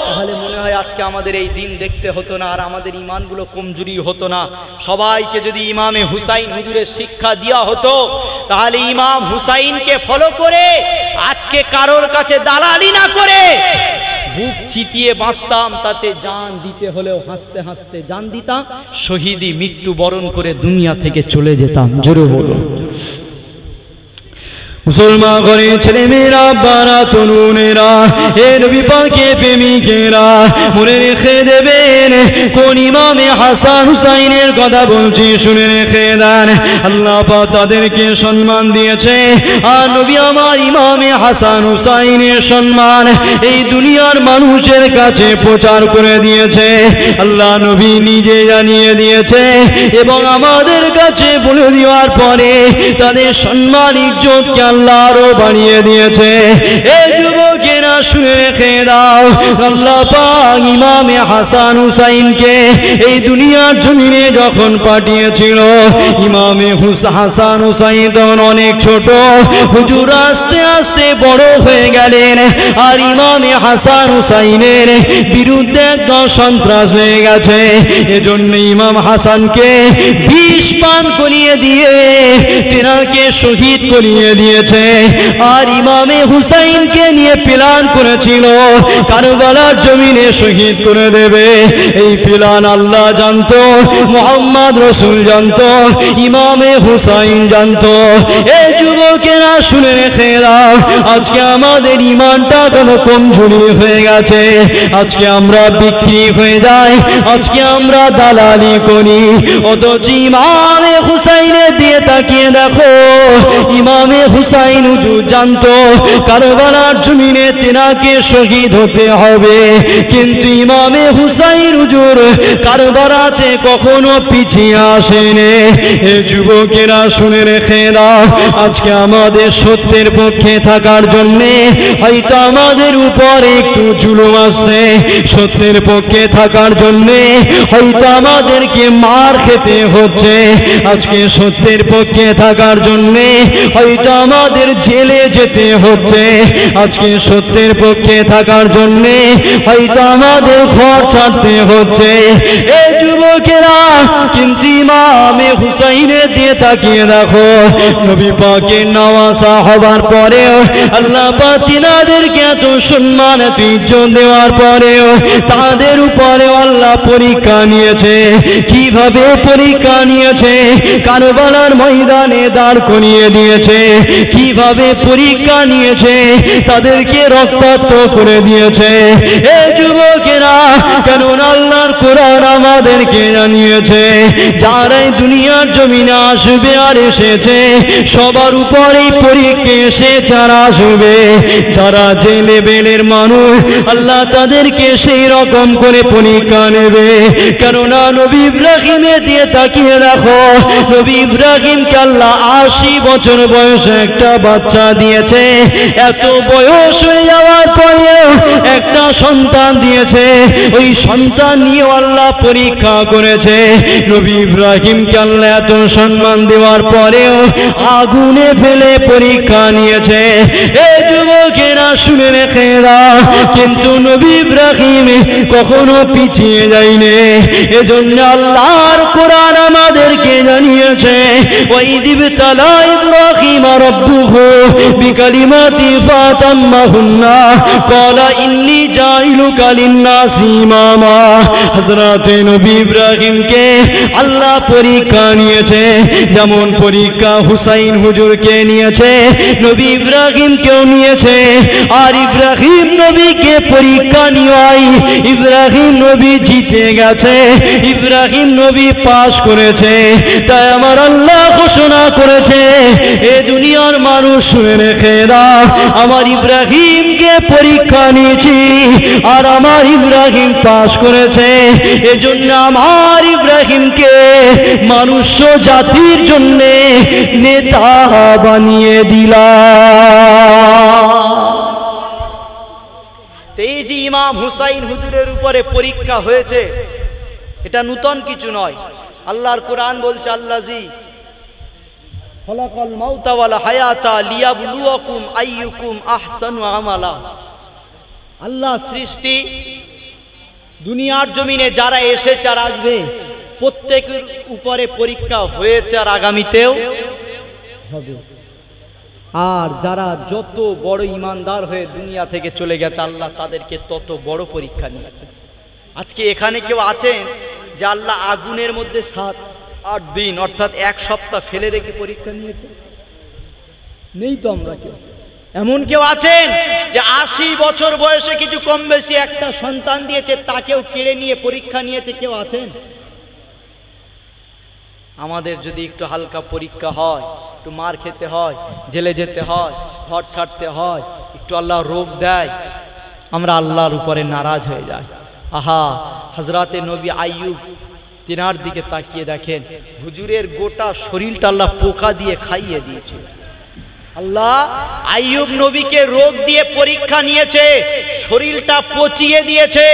তাহলে মনে হয় আজকে আমাদের এই দিন দেখতে হতো না, আর আমাদের ইমানগুলো কমজোরি হতো না। সবাইকে যদি ইমামে হুসাইন হুজুরের শিক্ষা দেওয়া হতো, তাহলে ইমাম হুসাইনকে ফলো করে আজকে কারোর কাছে দালালি না করে বুক চিতিয়ে বাঁচতাম, তাতে জান দিতে হলেও হাসতে হাসতে জান দিতাম, শহীদি মৃত্যু বরণ করে দুনিয়া থেকে চলে যেতাম। জোরে বলুন। মুসলমান ঘরে ছেলে মেয়েরা, বারা তরুণেরা, এ নবী পাকের প্রেমিকেরা মনে রেখে দেবেন কোন ইমামে হাসান হুসাইনের কথা বলছি, শুনে রেখে দেন। আল্লাহ পাক তাদেরকে সম্মান দিয়েছে, আর নবী আমার ইমামে হাসান হুসাইনের সম্মান এই দুনিয়ার মানুষের কাছে প্রচার করে দিয়েছে। আল্লাহ নবী নিজে জানিয়ে দিয়েছে এবং আমাদের কাছে বলে দেওয়ার পরে তাদের সম্মান ইজ্জতকে আল্লাহ আরো বাড়িয়ে দিয়েছে। এই যুবকেরা শুনে রেখে দাও, আল্লাহ পাক ইমামে হাসান হুসাইনকে এই দুনিয়ার জমিনে যখন পাঠিয়েছিল, ইমামে হাসান হুসাইন তখন অনেক ছোট, হুজুর আস্তে আস্তে বড় হয়ে গেলেন, আর ইমামে হাসান হুসাইনের বিরুদ্ধে একদম সন্ত্রাস হয়ে গেছে। এজন্য ইমাম হাসানকে বিষ পান করিয়ে দিয়ে তেনাকে শহীদ করিয়ে দিয়েছে। আর ইমামে হুসাইনকে নিয়ে প্ল্যান করেছিল কারবালার জমিনে শহীদ করে দেবে। এই প্ল্যান আল্লাহ জানতো, মুহাম্মদ রাসূল জানতো, ইমামে হুসাইন জানতো। এই যুবকেরা শুনে রেখে দাও, আজকে আমাদের ইমানটা কোনো কমজোরি হয়ে গেছে। আজকে আমরা বিক্রি হয়ে যাই, আজকে আমরা দালালি করি। অথচ ইমামে হুসাইনের দিয়ে তাকিয়ে দেখো, ইমামে হুসাইন হুজুর জানতো কারবালার জমিনে তেনাকে শহীদ হতে হবে, কিন্তু ইমামে হুসাইন হুজুর কারবালাতে কখনো পিছিয়ে আসেনি। এই যুবকেরা শুনে রেখে দাও, আজকে আমাদের সত্যের পক্ষে থাকার জন্যে হয়তো আমাদের উপর একটু জুলুম আসছে, সত্যের পক্ষে থাকার জন্যে হয়তো আমাদেরকে মার খেতে হচ্ছে, আজকে সত্যের পক্ষে থাকার জন্যে হয়তো আমাদের জেলে যেতে হচ্ছে, আজকে সত্যের পক্ষে থাকার জন্যে হয়তো আমাদের ঘর ছাড়তে হচ্ছে। এই যুবকেরা কিন্তু ইমামে হুসাইনের দিয়ে তাকিয়ে দেখো, নবী পাকের নওয়াজা হবার পরেও আল্লাহ পাক তিনাদেরকে এত সম্মান এত ইজ্জত দেওয়ার পরেও তাদের উপরে আল্লাহ পরীক্ষা নিয়েছে। কিভাবে পরীক্ষা নিয়েছে? কারবালার ময়দানে দাঁড় করিয়ে দিয়েছে। কিভাবে পরীক্ষা নিয়েছে? তাদেরকে রক্তাক্ত করে দিয়েছে। এই যুবকেরা, কারণ আল্লাহর কোরআন আমাদেরকে জানিয়েছে যারাই দুনিয়ার জমিনে আসবে আর এসেছে সবার উপরেই পরীক্ষা এসে যারা আসবে, যারা যে লেভেলের মানুষ আল্লাহ তাদেরকে সেই রকম করে পরীক্ষা নেবে। কেননা নবী ইব্রাহিমের দিয়ে তাকিয়ে দেখো, নবী ইব্রাহিমকে আল্লাহ 80 বছর বয়সে একটা বাচ্চা দিয়েছে। এত বয়স হয়ে যাওয়ার পরেও একটা সন্তান দিয়েছে। ওই সন্তান নিয়ে আল্লাহ পরীক্ষা করেছে। নবী ইব্রাহিমকে আল্লাহ এত সম্মান দেওয়ার পরেও আগুনে ফেলে পরীক্ষা নিয়েছে। এই যুবকেরা শুনে রেখে দাও, কিন্তু নবী ইব্রাহিম কখনো পিছিয়ে যায়নি। এজন্য আল্লাহর কোরআন আমাদেরকে জানিয়েছে, ওয়াইদিবতালা ইব্রাহিম রাব্বুহু বিকালিমাতি ফাতাম্মাহুন্না ক্বালা ইন্নী জাইলুকা লিন-নাসি ইমামা। হযরত নবী ইব্রাহিমকে আল্লাহ পরীক্ষা নিয়েছে, যেমন পরীক্ষা হুসাইন হুজুরকে নিয়েছে, নবী ইব্রাহিমকেও নিয়েছে। আর ইব্রাহিম নবীকে পরীক্ষা নিওয়াই ইব্রাহিম নবী জিতে গেছে, ইব্রাহিম নবী পাস করেছে। তাই আমার আল্লাহ ঘোষণা করেছে, এ দুনিয়ার মানুষ শুনে রেখে দাও, আমার ইব্রাহিমকে পরীক্ষা নিয়েছি আর আমার ইব্রাহিম পাস করেছে। এজন্য আমার ইব্রাহিমকে মানুষ জাতির জন্য নেতা বানিয়ে দিলাম। এই যে ইমাম হুসাইন হুজুরের উপরে পরীক্ষা হয়েছে, এটা নতুন কিছু নয়। আল্লাহর কোরআন বলছে, আল্লাযী খলাকাল মাউতা ওয়াল হায়াতা লিয়াবলুয়াকুম আইয়ুকুম আহসানু আমালা। আল্লাহ সৃষ্টি দুনিয়ার জমিনে যারা এসেছে আর আসবে প্রত্যেকের উপরে পরীক্ষা হয়েছে আর আগামীতেও হবে। আর যারা যত বড় ইমানদার হয়ে দুনিয়া থেকে চলে গেছে আল্লাহ তাদেরকে তত বড় পরীক্ষা নিয়েছে। আজকে এখানে কেউ আছেন যে আল্লাহ আগুনের মধ্যে 7-8 দিন অর্থাৎ 1 সপ্তাহ ফেলে রেখে পরীক্ষা নিয়েছে? নেই তো আমরা কেউ। এমন কেউ আছেন যে 80 বছর বয়সে কিছু কম বেশি একটা সন্তান দিয়েছে তাকেও কেড়ে নিয়ে পরীক্ষা নিয়েছে? কেউ আছেন? আমাদের যদি একটু হালকা পরীক্ষা হয়, একটু মার খেতে হয়, জেলে যেতে হয়, ঘর ছাড়তে হয়, একটু আল্লাহ রোগ দেয়, আমরা আল্লাহর উপরে নারাজ হয়ে যাই। আহা, হযরতে নবী আইয়ুব তিনার দিকে তাকিয়ে দেখেন, হুজুরের গোটা শরীরটা আল্লাহ পোকা দিয়ে খাইয়ে দিয়েছে। আল্লাহ আইয়ুব নবীকে রোগ দিয়ে পরীক্ষা নিয়েছে, শরীরটা পচিয়ে দিয়েছে।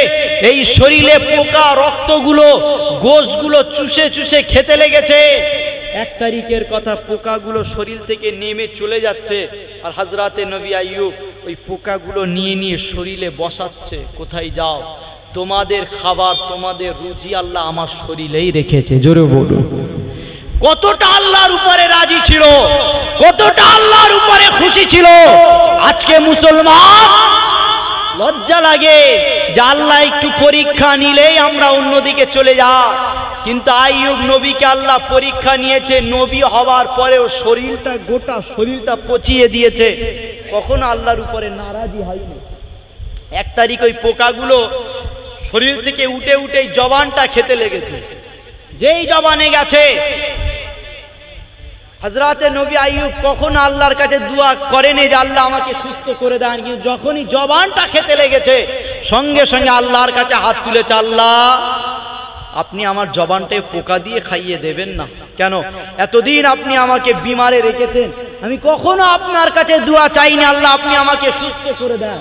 এই শরীরে পোকা রক্তগুলো গোশগুলো চুষে চুষে খেতে লেগেছে। 1 তারিখের কথা, পোকাগুলো শরীর থেকে নেমে চলে যাচ্ছে আর হযরতে নবী আইয়ুব ওই পোকাগুলো নিয়ে নিয়ে শরীরে বসাচ্ছে। কোথায় যাও? তোমাদের খাবার, তোমাদের রুজি আল্লাহ আমার শরীরেই রেখেছে। জোরে বলুন। কতটা আল্লাহর উপরে রাজি ছিল, কতটা আল্লাহর উপরে খুশি ছিল। আজকে মুসলমান লজ্জা লাগে যে আল্লাহ একটু পরীক্ষা নিলেই আমরা অন্যদিকে চলে যাই। কিন্তু আইয়ুব নবীকে আল্লাহ পরীক্ষা নিয়েছে, নবী হওয়ার পরেও শরীরটা গোটা শরীরটা পচিয়ে দিয়েছে, কখনো আল্লাহর উপরে নারাজি হয়নি। 1 তারিখ ওই পোকাগুলো শরীর থেকে উঠে উঠে জবানটা খেতে লেগেছে। যেই জবানে গেছে, হযরতে নবী আইয়ুব কখনো আল্লাহর কাছে দোয়া করেনি যে আল্লাহ আমাকে সুস্থ করে দেন, কিন্তু যখনই জবানটা খেতে লেগেছে সঙ্গে সঙ্গে আল্লাহর কাছে হাত তুলেছে, আল্লাহ আপনি আমার জবানটায় পোকা দিয়ে খাইয়ে দেবেন না কেন? এতদিন আপনি আমাকে বিমারে রেখেছেন, আমি কখনো আপনার কাছে দোয়া চাইনি আল্লাহ আপনি আমাকে সুস্থ করে দেন,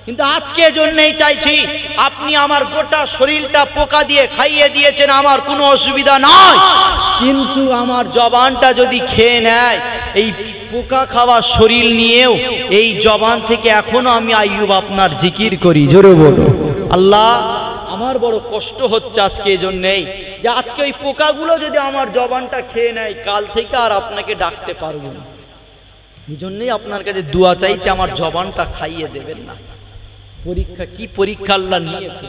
কিন্তু আজকে জন্যই চাইছি। আপনি আমার গোটা শরীরটা পোকা দিয়ে খাইয়ে দিয়েছেন, আমার কোনো অসুবিধা নয়, কিন্তু আমার জবানটা যদি খেয়ে নেয়, এই পোকা খাওয়া শরীর নিয়েও এই জবান থেকে এখনো আমি আইয়ুব আপনার জিকির করি। জোরে বলো আল্লাহ আমার বড় কষ্ট হচ্ছে আজকে এই জন্যেই যে আজকে ওই পোকাগুলো যদি আমার জবানটা খেয়ে নেয়, কাল থেকে আর আপনাকে ডাকতে পারবো না। এই জন্যই আপনার কাছে দোয়া চাইছে আমার জবানটা খাইয়ে দেবেন না। পরীক্ষা, কি পরীক্ষা আল্লাহ নিয়েছে,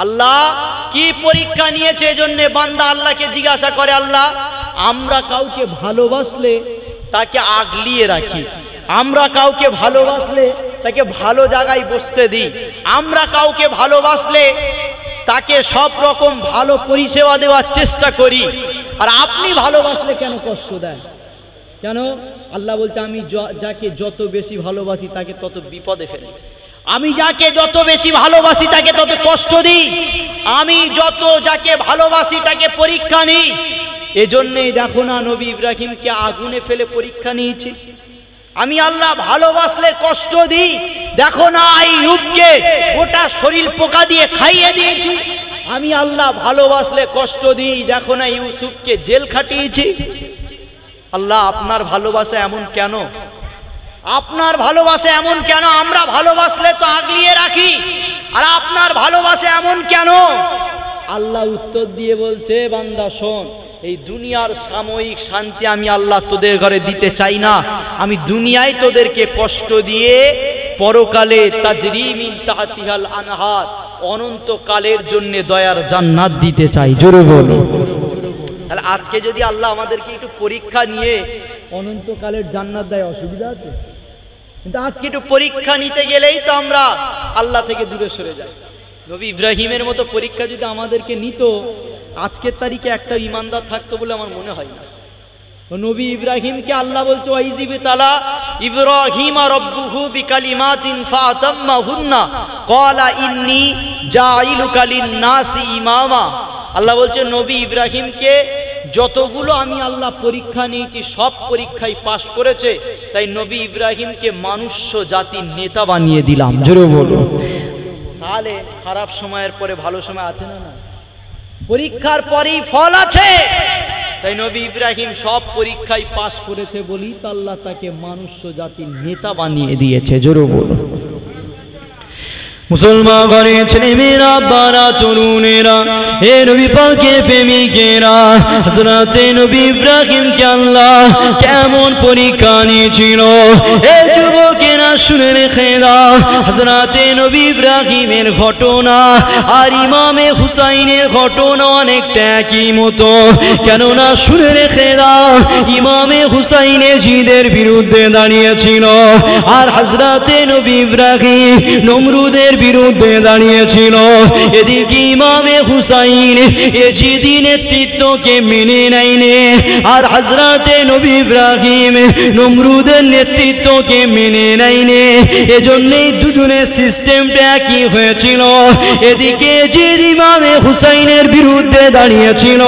আল্লাহ কি পরীক্ষা নিয়েছে। এজন্য বান্দা আল্লাহকে জিজ্ঞাসা করে, আল্লাহ আমরা কাউকে ভালোবাসলে তাকে আগলিয়ে রাখি, আমরা কাউকে ভালোবাসলে তাকে ভালো জায়গায় বসতে দিই, আমরা কাউকে ভালোবাসলে তাকে সব রকম ভালো পরিষেবা দেওয়ার চেষ্টা করি, আর আপনি ভালোবাসলে কেন কষ্ট দেন? কেন? আল্লাহ বলছে আমি যাকে যত বেশি ভালোবাসি তাকে তত বিপদে ফেলি, আমি যাকে যত বেশি ভালোবাসি তাকে তত কষ্ট দিই, আমি যত যাকে ভালোবাসি তাকে পরীক্ষা নিই। এজন্যই দেখো না নবী ইব্রাহিমকে আগুনে ফেলে পরীক্ষা নিয়েছি। আমি আল্লাহ ভালোবাসলে কষ্ট দিই, দেখো না আইয়ুবকে গোটা শরীর পোকা দিয়ে খাইয়ে দিয়েছি। আমি আল্লাহ ভালোবাসলে কষ্ট দিই, দেখো না ইউসুফকে জেল খাটিয়েছি। আল্লাহ আপনার ভালোবাসা এমন কেন? আপনার ভালোবাসা এমন কেন? আমরা ভালোবাসলে তো আগলিয়ে রাখি, আর আপনার ভালোবাসা এমন কেন? আল্লাহ উত্তর দিয়ে বলছে, বান্দা শোন, এই দুনিয়ার সাময়িক শান্তি আমি আল্লাহ তোদের ঘরে দিতে চাই না, আমি দুনিয়ায় তোদেরকে কষ্ট দিয়ে পরকালে তাজরি মিন তাহতিহাল আনহার অনন্তকালের জন্য দয়ার জান্নাত দিতে চাই। জোরে বলো। তাহলে আজকে যদি আল্লাহ আমাদেরকে একটু পরীক্ষা নিয়ে অনন্তকালের জান্নাত দেয়, অসুবিধা আছে? কিন্তু আজকে একটু পরীক্ষা নিতে গেলেই তো আমরা আল্লাহ থেকে দূরে সরে যাই। নবী ইব্রাহিমের মতো পরীক্ষা যদি আমাদেরকে নিত, আজকের তারিখে একটা ইমানদার থাকতো বলে আমার মনে হয় না। নবী ইব্রাহিমকে আল্লাহ বলছে, ওয়াইজিবি তালা ইব্রাহিম রাব্বুহু বিকালিমাতিন ফাতাম্মাহুন্না ক্বালা ইন্নী জাইলুকা লিন-নাসি ইমামা। আল্লাহ বলছে নবী ইব্রাহিমকে যতগুলো আমি আল্লাহ পরীক্ষা নিয়েছি সব পরীক্ষায় পাশ করেছে, তাই নবী ইব্রাহিমকে মানুষ্য জাতির নেতা বানিয়ে দিলাম। জোরে বলো। তাহলে খারাপ সময়ের পরে ভালো সময় আছে না? না, পরীক্ষার পরেই ফল আছে। তাই নবী ইব্রাহিম সব পরীক্ষায় পাশ করেছে বলেই তো আল্লাহ তাকে মানুষ জাতির নেতা বানিয়ে দিয়েছে। জোরে বলো। মুসলমান ঘরে ছেলে মেয়েরা, বারা তরুণেরা, হে নবী পাকের প্রেমিকেরা, হযরতে নবী ইব্রাহিমকে আল্লাহ কেমন পরীক্ষা নিয়েছিল হে যুবকেরা শুনে রেখে দাও। হযরতে নবী ইব্রাহিমের ঘটনা আর ইমামে হুসাইনের ঘটনা অনেকটা একই মতো। কেননা শুনে রেখে দাও, ইমামে হুসাইন জিদের বিরুদ্ধে দাঁড়িয়েছিল আর হযরতে নবী ইব্রাহিম নমরুদের বিরুদ্ধে দাঁড়িয়েছিল। এদিকে ইমামে হুসাইন এজিদি নেতৃত্বকে মেনে নেয়নি আর হযরতে নবী ইব্রাহিম নমরুদের নেতৃত্বকে মেনে নেয়নি। এজন্যই দুজনের সিস্টেমটা একই হয়েছিল। এদিকে এজিদ ইমামে হুসাইনের বিরুদ্ধে দাঁড়িয়েছিল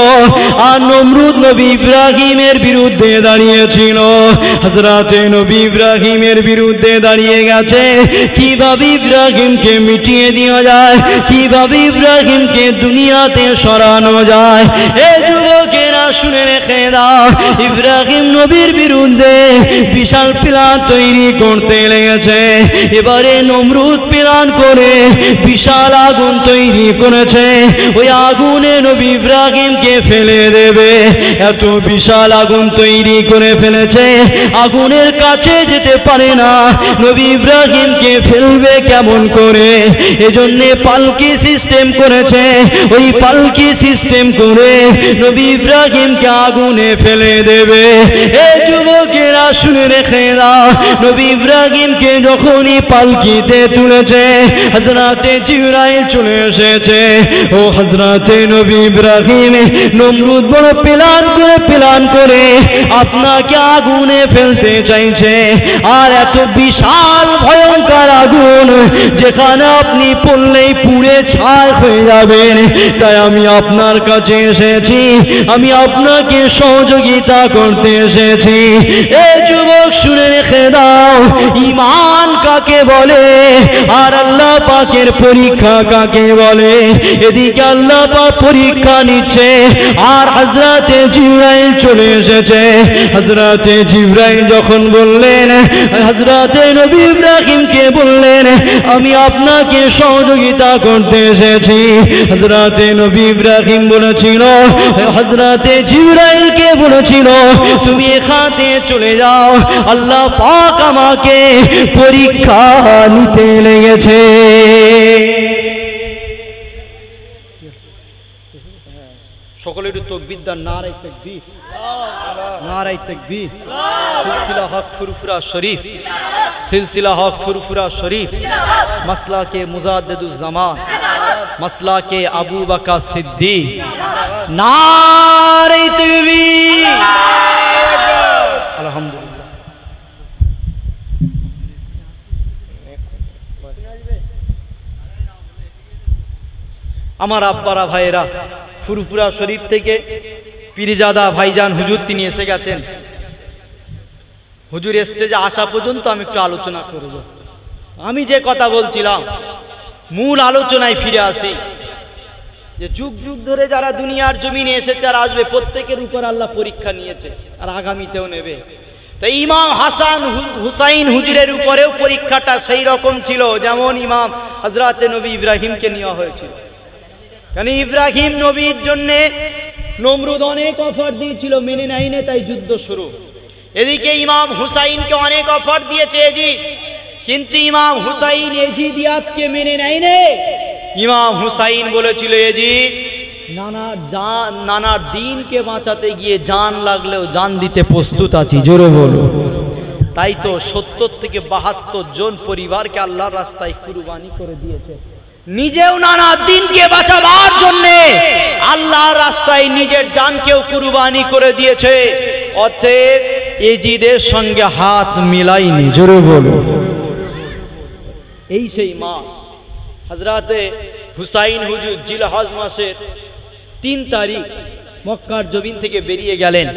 আর নমরুদ নবী ইব্রাহিমের বিরুদ্ধে দাঁড়িয়েছিল। হযরতে নবী ইব্রাহিমের বিরুদ্ধে দাঁড়িয়ে গেছে কিভাবে ইব্রাহিমকে মিটিয়ে দেওয়া যায়, কিভাবে ইব্রাহিমকে দুনিয়াতে সরানো যায়। এই যুবকেরা শুনে রেখে দাও, ইব্রাহিম নবীর বিরুদ্ধে বিশাল প্ল্যান তৈরি করতে লেগেছে। এবারে নমরুদ প্ল্যান করে বিশাল আগুন তৈরি করেছে। ওই আগুনে নবী ইব্রাহিমকে ফেলে দেবে। এত বিশাল আগুন তৈরি করে ফেলেছে, আগুনের কাছে যেতে পারে না। নবী ইব্রাহিমকে ফেলবে কেমন করে? এজন্যে পালকি সিস্টেম করেছে। ওই পালকি সিস্টেম করে নবী ইব্রাহিমকে আগুনে ফেলে দেবে। এই যুবকেরা শুনে রেখে দাও, নবী ইব্রাহিমকে যখনই পালকিতে তুলেছে হযরতে জিবরাইল চলে এসেছে। ও হযরতে নবী ইব্রাহিম, নমরুদ বড় প্ল্যান করে আপনাকে আগুনে ফেলতে চাইছে। আর এত বিশাল ভয়ঙ্কর আগুন যেখানে আপনি পড়লেই পুড়ে ছাই হয়ে যাবেন। তাই আমি আপনার কাছে এসেছি, আমি আপনাকে সহযোগিতা করতে এসেছি। এই যুবক শুনে রেখে দাও, ঈমান কাকে বলে আর আল্লাহ পাকের পরীক্ষা কাকে বলে। এদিকে আল্লাহ পাক পরীক্ষা নিচ্ছে আর হযরতে জিবরাইল চলে এসেছে। হযরতে জিবরাইল যখন বললেন, হযরতে নবী ইব্রাহিমকে বললেন আমি আপনাকে সহযোগিতা করতে এসেছি। হযরতে নবী ইব্রাহিম বলেছিল, হযরতে জিবরাইলকে বলেছিল তুমি এখানে চলে যাও, আল্লাহ পাক আমাকে পরীক্ষা নিতে লেগেছে। সকলে একটু তাকবীর দান, নারায়ে তাকবীর, নারায়ে তাকবীর। সিলসিলা হক ফুরফুরা শরীফ, সিলসিলা হক ফুরফুরা শরীফ, মাসলাকে মুজাদ্দিদুজ জামান, মাসলাকে আবু বকর সিদ্দিক। নারায়ে তাকবীর, আলহামদুলিল্লাহ। আমার আব্বারা ভাইয়েরা, ফুরফুরা শরীফ থেকে পীরজাদা ভাইজান হুজুর তিনি এসে গেছেন। হুজুর স্টেজে আসা পর্যন্ত আমি একটু আলোচনা করব। আমি যে কথা বলছিলাম মূল আলোচনায় ফিরে আসি যে যুগ যুগ ধরে যারা দুনিয়ার জমিনে এসেছে আর আসবে প্রত্যেকের উপর আল্লাহ পরীক্ষা নিয়েছে আর আগামীতেও নেবে। তাই ইমাম হাসান হুসাইন হুজুরের উপরেও পরীক্ষাটা সেই রকম ছিল যেমন ইমাম হযরতে নবী ইব্রাহিমকে নেওয়া হয়েছিল। কারণ ইব্রাহিম নবীর জন্যে নমরুদ অনেক অফার দিয়েছিল, মেনে নেয়নি, তাই যুদ্ধ শুরু। এদিকে ইমাম হুসাইনকে অনেক অফার দিয়েছে এজিদ, কিন্তু ইমাম হুসাইন এজিদিয়াতকে মেনে নেয়নি। ইমাম হুসাইন বলেছিল এজিদ নানার দিনকে বাঁচাতে গিয়ে জান লাগলেও জান দিতে প্রস্তুত আছি। জোরে বলো। তাই তো 70 থেকে 72 জন পরিবারকে আল্লাহর রাস্তায় কুরবানি করে দিয়েছে। নিজেও নানা দিনকে বাঁচাবার জন্য আল্লাহর রাস্তায় নিজের জানকেও কুরবানি করে দিয়েছে। অতএব এজিদের সঙ্গে হাত মিলাইনি। জোরে বলো। এই সেই মাস হযরতে হুসাইন হুজুর জিলহজ মাসের 3 তারিখ মক্কার জমিন থেকে বেরিয়ে গেলেন।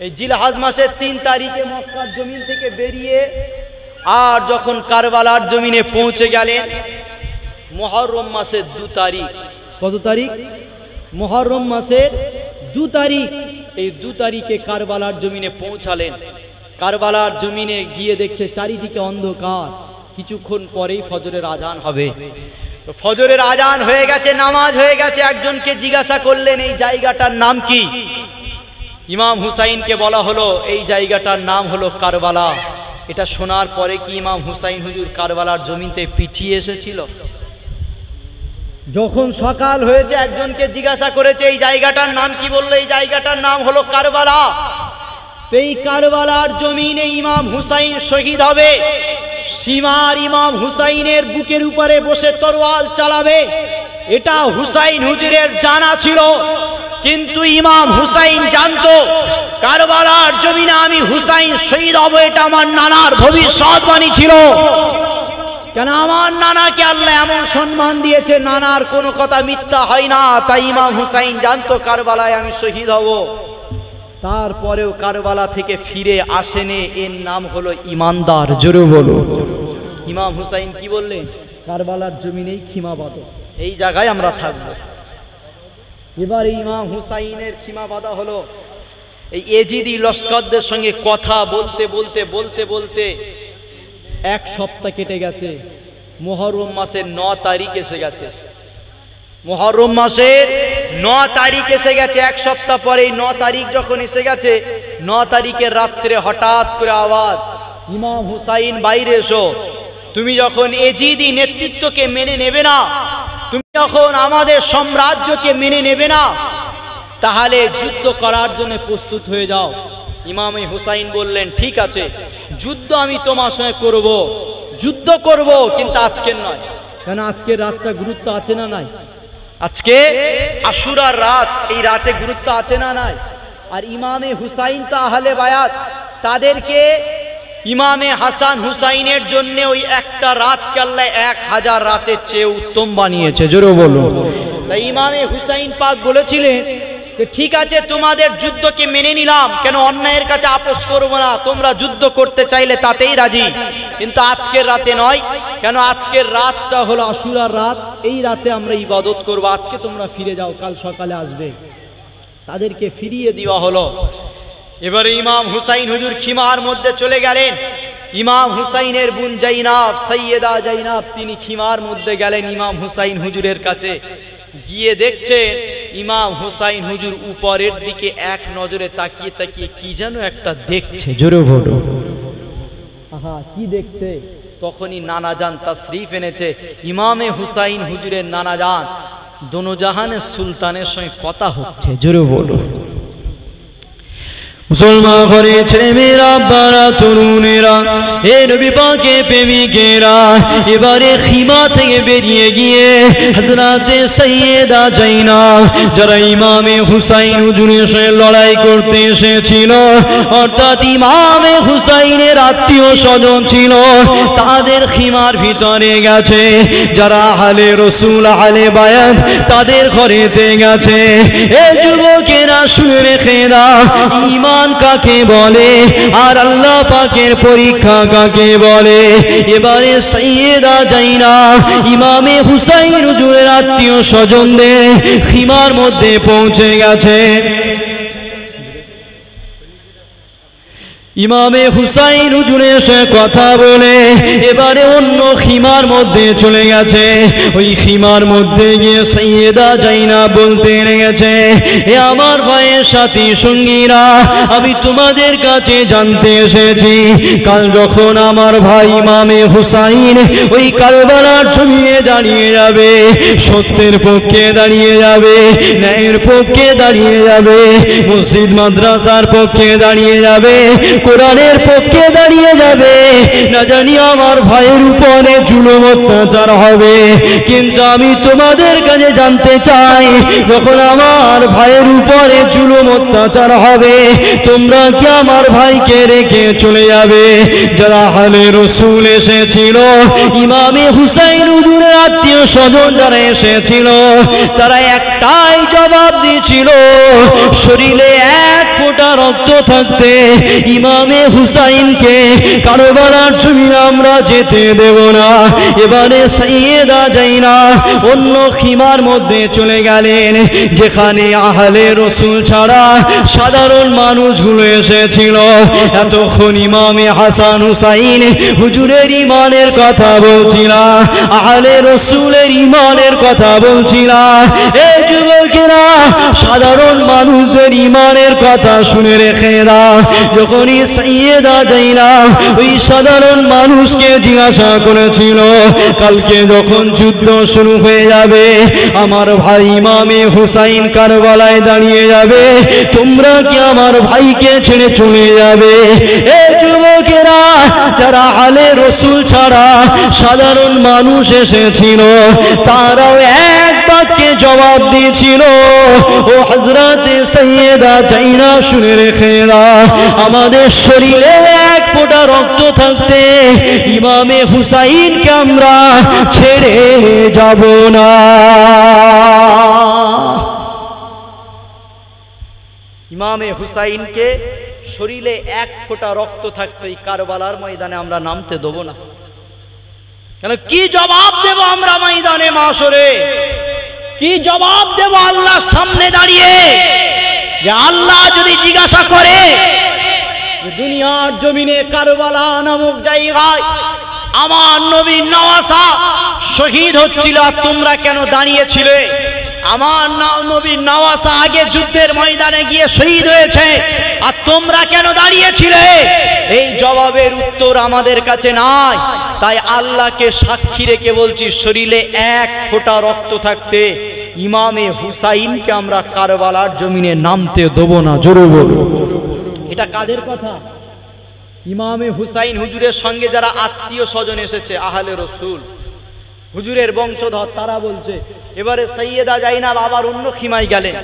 এই জিলহজ মাসের 3 তারিখে মক্কার জমিন থেকে বেরিয়ে আর যখন কারবালার জমিনে পৌঁছে গেলেন মুহররম মাসের 2 তারিখ। কত তারিখ? মুহররম মাসের তারিখ, এই 2 তারিখে কারবালার জমিনে পৌঁছালেন। কারবালার জমিনে গিয়ে দেখছে চারিদিকে অন্ধকার। কিছুক্ষণ পরেই ফজরের আজান হবে। তো ফজরের আজান হয়ে গেছে, নামাজ হয়ে গেছে। একজনকে জিজ্ঞাসা করলেন এই জায়গাটার নাম কি? ইমাম হুসাইনকে বলা হলো এই জায়গাটার নাম হলো কারবালা। এটা শোনার পরে কি ইমাম হুসাইন হুজুর কারবালার জমিতে পিছিয়ে এসেছিল? যখন সকাল হয়েছে একজনকে জিজ্ঞাসা করেছে এই জায়গাটার নাম কি, বললো এই জায়গাটার নাম হলো কারবালা। তো এই কারবালার জমিনে ইমাম হুসাইন শহীদ হবে। সীমার ইমাম হুসাইনের বুকের উপরে বসে তরোয়াল চালাবে, এটা হুসাইন হুজুরের জানা ছিল। কিন্তু ইমাম হুসাইন জানতো কারবালার জমিনে আমি হুসাইন শহীদ হব, এটা আমার নানার ভবিষ্যৎবাণী ছিল। কেন আমার নানাকে আল্লাহ এমন সম্মান দিয়েছে, নানার কোনো কথা মিথ্যা হয় না। তাই ইমাম হুসাইন জানতো কারবালায় আমি শহীদ হব। তারপরেও কারবালা থেকে ফিরে আসেনি, এর নাম হলো ইমানদার। জোরে বলো। ইমাম হুসাইন কি বললেন? কারবালার জমিনেই খিমাবাদ, এই জায়গায় আমরা থাকবো। এবার ইমাম হুসাইনের খিমাবাদা হলো। এই এজিদি লস্করদের সঙ্গে কথা বলতে বলতে বলতে বলতে 1 সপ্তাহ কেটে গেছে। মুহররম মাসের 9 তারিখ এসে গেছে। মুহররম মাসের 9 তারিখ এসে গেছে। 1 সপ্তাহ পরে 9 তারিখ যখন এসে গেছে, 9 তারিখের রাত্রে হঠাৎ করে আওয়াজ, ইমাম হুসাইন বাইরে এসো। তুমি যখন এজিদি নেতৃত্বকে মেনে নেবে না, তুমি যখন আমাদের সাম্রাজ্যকে মেনে নেবে না, তাহলে যুদ্ধ করার জন্য প্রস্তুত হয়ে যাও। ইমাম হুসাইন বললেন ঠিক আছে, যুদ্ধ আমি তোমার সঙ্গে করব, যুদ্ধ করব, কিন্তু আজকের নয়। কেন আজকের রাতটা গুরুত্ব আছে না নাই? আজকে আশুরার রাত, এই রাতে গুরুত্ব আছে না নাই? আর ইমামে হুসাইন তো আহলে বায়াত, তাদেরকে ইমামে হাসান হুসাইনের জন্য ওই একটা রাতকে আল্লাহ 1000 রাতের চেয়ে উত্তম বানিয়েছে। জোরে বলো। তাই ইমামে হুসাইন পাক বলেছিলেন ঠিক আছে তোমাদের যুদ্ধকে মেনে নিলাম, কেন অন্যায়ের কাছে আপোষ করবো না, তোমরা যুদ্ধ করতে চাইলে তাতেই রাজি, কিন্তু আজকের রাতে নয়। কেন আজকের রাতটা হলো আশুরার রাত, এই রাতে আমরা ইবাদত করবো, আজকে তোমরা ফিরে যাও, কাল সকালে আসবে। তাদেরকে ফিরিয়ে দেওয়া হলো। এবারে ইমাম হুসাইন হুজুর খিমার মধ্যে চলে গেলেন। ইমাম হুসাইনের বোন জাইনাব, সৈয়দা জাইনাব, তিনি খিমার মধ্যে গেলেন ইমাম হুসাইন হুজুরের কাছে। গিয়ে দেখছেন ইমাম হুসাইন হুজুর উপরের দিকে এক নজরে তাকিয়ে তাকিয়ে কি যেন একটা দেখছে। জোরে বলো। আহা, কি দেখছে? তখনই নানাজান তাশরীফ এনেছে। ইমামে হুসাইন হুজুরের নানাজান দোনো জাহানের সুলতানের সঙ্গে কথা হচ্ছে। জোরে বলো। মুসলমান ঘরে ছেলে মেয়েরা, বারা তরুণেরা, এ নবী পাকের প্রেমিকেরা এবারে খিমা থেকে বেরিয়ে গিয়ে হযরতে সৈয়দা জাইনাব, যারা ইমামে হুসাইন হুজুরের সঙ্গে লড়াই করতে এসেছিল, অর্থাৎ ইমামে হুসাইনের আত্মীয় স্বজন ছিল, তাদের খিমার ভিতরে গেছে। যারা আহলে রসুল, আহলে বায়াত, তাদের ঘরেতে গেছে। এ যুবকেরা শুনে রেখে দাও, ইমান কাকে বলে আর আল্লাহ পাকের পরীক্ষা কাকে বলে। এবারে সৈয়দা জাইনাব ইমামে হুসাইন হুজুরের আত্মীয় স্বজনদের খিমার মধ্যে পৌঁছে গেছে। ইমামে হুসাইন হুজুরের সাথে কথা বলে এবারে অন্য খিমার মধ্যে চলে গেছে। ওই খিমার মধ্যে গিয়ে সৈয়দা জাইনাব বলতে গেছে, এ আমার ভাইয়ের সাথী সঙ্গীরা, আমি তোমাদের কাছে জানতে এসেছি, কাল যখন আমার ভাই ইমামে হুসাইন ওই কারবালার জমিনে দাঁড়িয়ে যাবে, সত্যের পক্ষে দাঁড়িয়ে যাবে, ন্যায়ের পক্ষে দাঁড়িয়ে যাবে, মসজিদ মাদ্রাসার পক্ষে দাঁড়িয়ে যাবে, কোরআনের পক্ষে দাঁড়িয়ে যাবে, না জানি আমার ভাইয়ের উপরে জুলুম অত্যাচার হবে। কিন্তু আমি তোমাদের কাছে জানতে চাই, যখন আমার ভাইয়ের উপরে জুলুম অত্যাচার হবে, তোমরা কি আমার ভাইকে রেখে চলে যাবে? যারা আহলে রসুল এসেছিল, ইমামে হুসাইন হুজুরের আত্মীয় স্বজন যারা এসেছিল, তারা একটাই জবাব দিয়েছিল, শরীরে 1 ফোঁটা রক্ত থাকতে ইমাম ইমামে হুসাইনকে কারবালার জমিনে আমরা যেতে দেব না। এবারে সাইয়েদা জাইনাব অন্য খিমার মধ্যে চলে গেলেন, যেখানে আহলে রসুল ছাড়া সাধারণ মানুষগুলো এসেছিল। এতক্ষণ ইমামে হাসান হুসাইন হুজুরের ইমানের কথা বলছিলাম, আহলে রসুলের ইমানের কথা বলছিলাম। এই যুবকেরা, সাধারণ মানুষদের ইমানের কথা শুনে রেখে দাও। যখনই সাইয়েদা জাইনাব ওই সাধারণ মানুষকে জিজ্ঞাসা করেছিল, কালকে যখন যুদ্ধ শুরু হয়ে যাবে, আমার ভাই ইমামে হুসাইন কারবালায় দাঁড়িয়ে যাবে, তোমরা কি আমার ভাইকে ছেড়ে চলে যাবে? এই যুবকেরা, যারা আহলে রসুল ছাড়া সাধারণ মানুষ এসেছিল, তারাও এক বাক্যে জবাব দিয়েছিল, ও হযরতে সাইয়েদা জাইনাব শুনে রেখে দাও, আমাদের শরীরে এক ফোঁটা রক্ত থাকতে ইমামে হুসাইনকে আমরা ছেড়ে যাব না। ইমামে হুসাইনকে শরীরে এক ফোঁটা রক্ত থাকতে এই কারবালার ময়দানে আমরা নামতে দেব না। কেন, কি জবাব দেব আমরা ময়দানে মাশরে? কি জবাব দেব আল্লাহর সামনে দাঁড়িয়ে? যে আল্লাহ যদি জিজ্ঞাসা করে যে দুনিয়ার জমিনে কারবালা নামক জায়গায় আমার নবী নওয়াসা শহীদ হচ্ছিল, আর তোমরা কেন দাঁড়িয়েছিলে? আমার নবী নওয়াসা আগে যুদ্ধের ময়দানে গিয়ে শহীদ হয়েছে, আর তোমরা কেন দাঁড়িয়েছিলে? এই জবাবের উত্তর আমাদের কাছে নাই। তাই আল্লাহকে সাক্ষী রেখে বলছি, শরীরে এক ফোঁটা রক্ত থাকতে ইমামে হুসাইনকে আমরা কারবালার জমিনে নামতে দেব না। জোরে বলো। এটা কাদের কথা? ইমামে হুসাইন হুজুরের সঙ্গে যারা আত্মীয় স্বজন এসেছে, আহলে রসুল, হুজুরের বংশধর, তারা বলছে। এবারে সাইয়েদা জাইনাব আবার অন্য খিমায় গেলেন।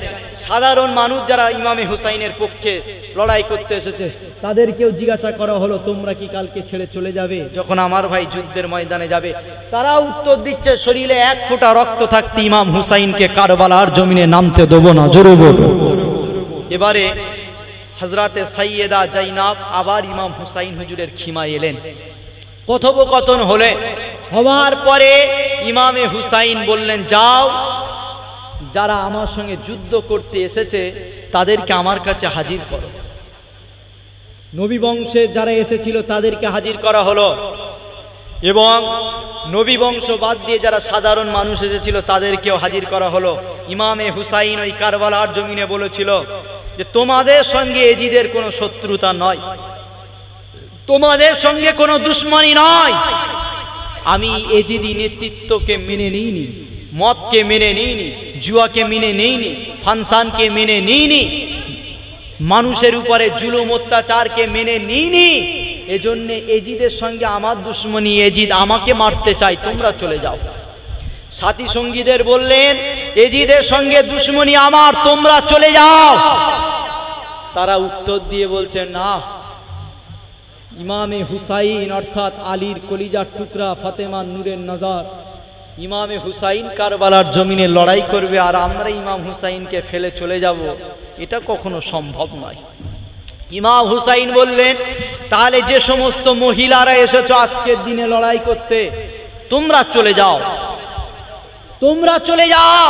সাধারণ মানুষ যারা ইমামে হুসাইনের পক্ষে লড়াই করতে এসেছে, তাদেরকেও জিজ্ঞাসা করা হলো, তোমরা কি কালকে ছেড়ে চলে যাবে যখন আমার ভাই যুদ্ধের ময়দানে যাবে? তারা উত্তর দিচ্ছে, শরীরে এক ফোঁটা রক্ত থাকতে ইমাম হুসাইনকে কারবালার জমিনে নামতে দেব না। জোরে বলো। এবারে হযরতে সাইয়েদা জাইনাব আবার ইমাম হুসাইন হুজুরের খিমায় এলেন। কথোপকথন হওয়ার পরে ইমামে হুসাইন বললেন, যাও, যারা আমার সঙ্গে যুদ্ধ করতে এসেছে তাদেরকে আমার কাছে হাজির করো। নবী বংশে যারা এসেছিল তাদেরকে হাজির করা হলো, এবং নবী বংশ বাদ দিয়ে যারা সাধারণ মানুষ এসেছিল তাদেরকেও হাজির করা হলো। ইমামে হুসাইন ওই কারবালার জমিনে বলেছিল যে তোমাদের সঙ্গে এজিদের কোনো শত্রুতা নয়, তোমাদের সঙ্গে কোনো দুশ্মনী নয়। আমি এজিদি নেতৃত্বকে মেনে নিইনি, মদকে মেনে নিইনি, জুয়াকে মেনে নিইনি, ফানসানকে মেনে নিইনি, মানুষের উপরে জুলুম অত্যাচারকে মেনে নিইনি। এজন্য এজিদের সঙ্গে আমার দুশ্মনী, এজিদ আমাকে মারতে চাই, তোমরা চলে যাও। সাথী সঙ্গীদের বললেন, এজিদের সঙ্গে দুশ্মনী আমার, তোমরা চলে যাও। তারা উত্তর দিয়ে বলছেন, না, ইমামে হুসাইন অর্থাৎ আলীর কলিজার টুকরা, ফাতেমার নূরের নজর, ইমামে হুসাইন কারবালার জমিনে লড়াই করবে, আর আমরা ইমাম হুসাইনকে ফেলে চলে যাব, এটা কখনো সম্ভব নয়। ইমাম হুসাইন বললেন, তাহলে যে সমস্ত মহিলারা এসেছো আজকের দিনে লড়াই করতে, তোমরা চলে যাও, তোমরা চলে যাও।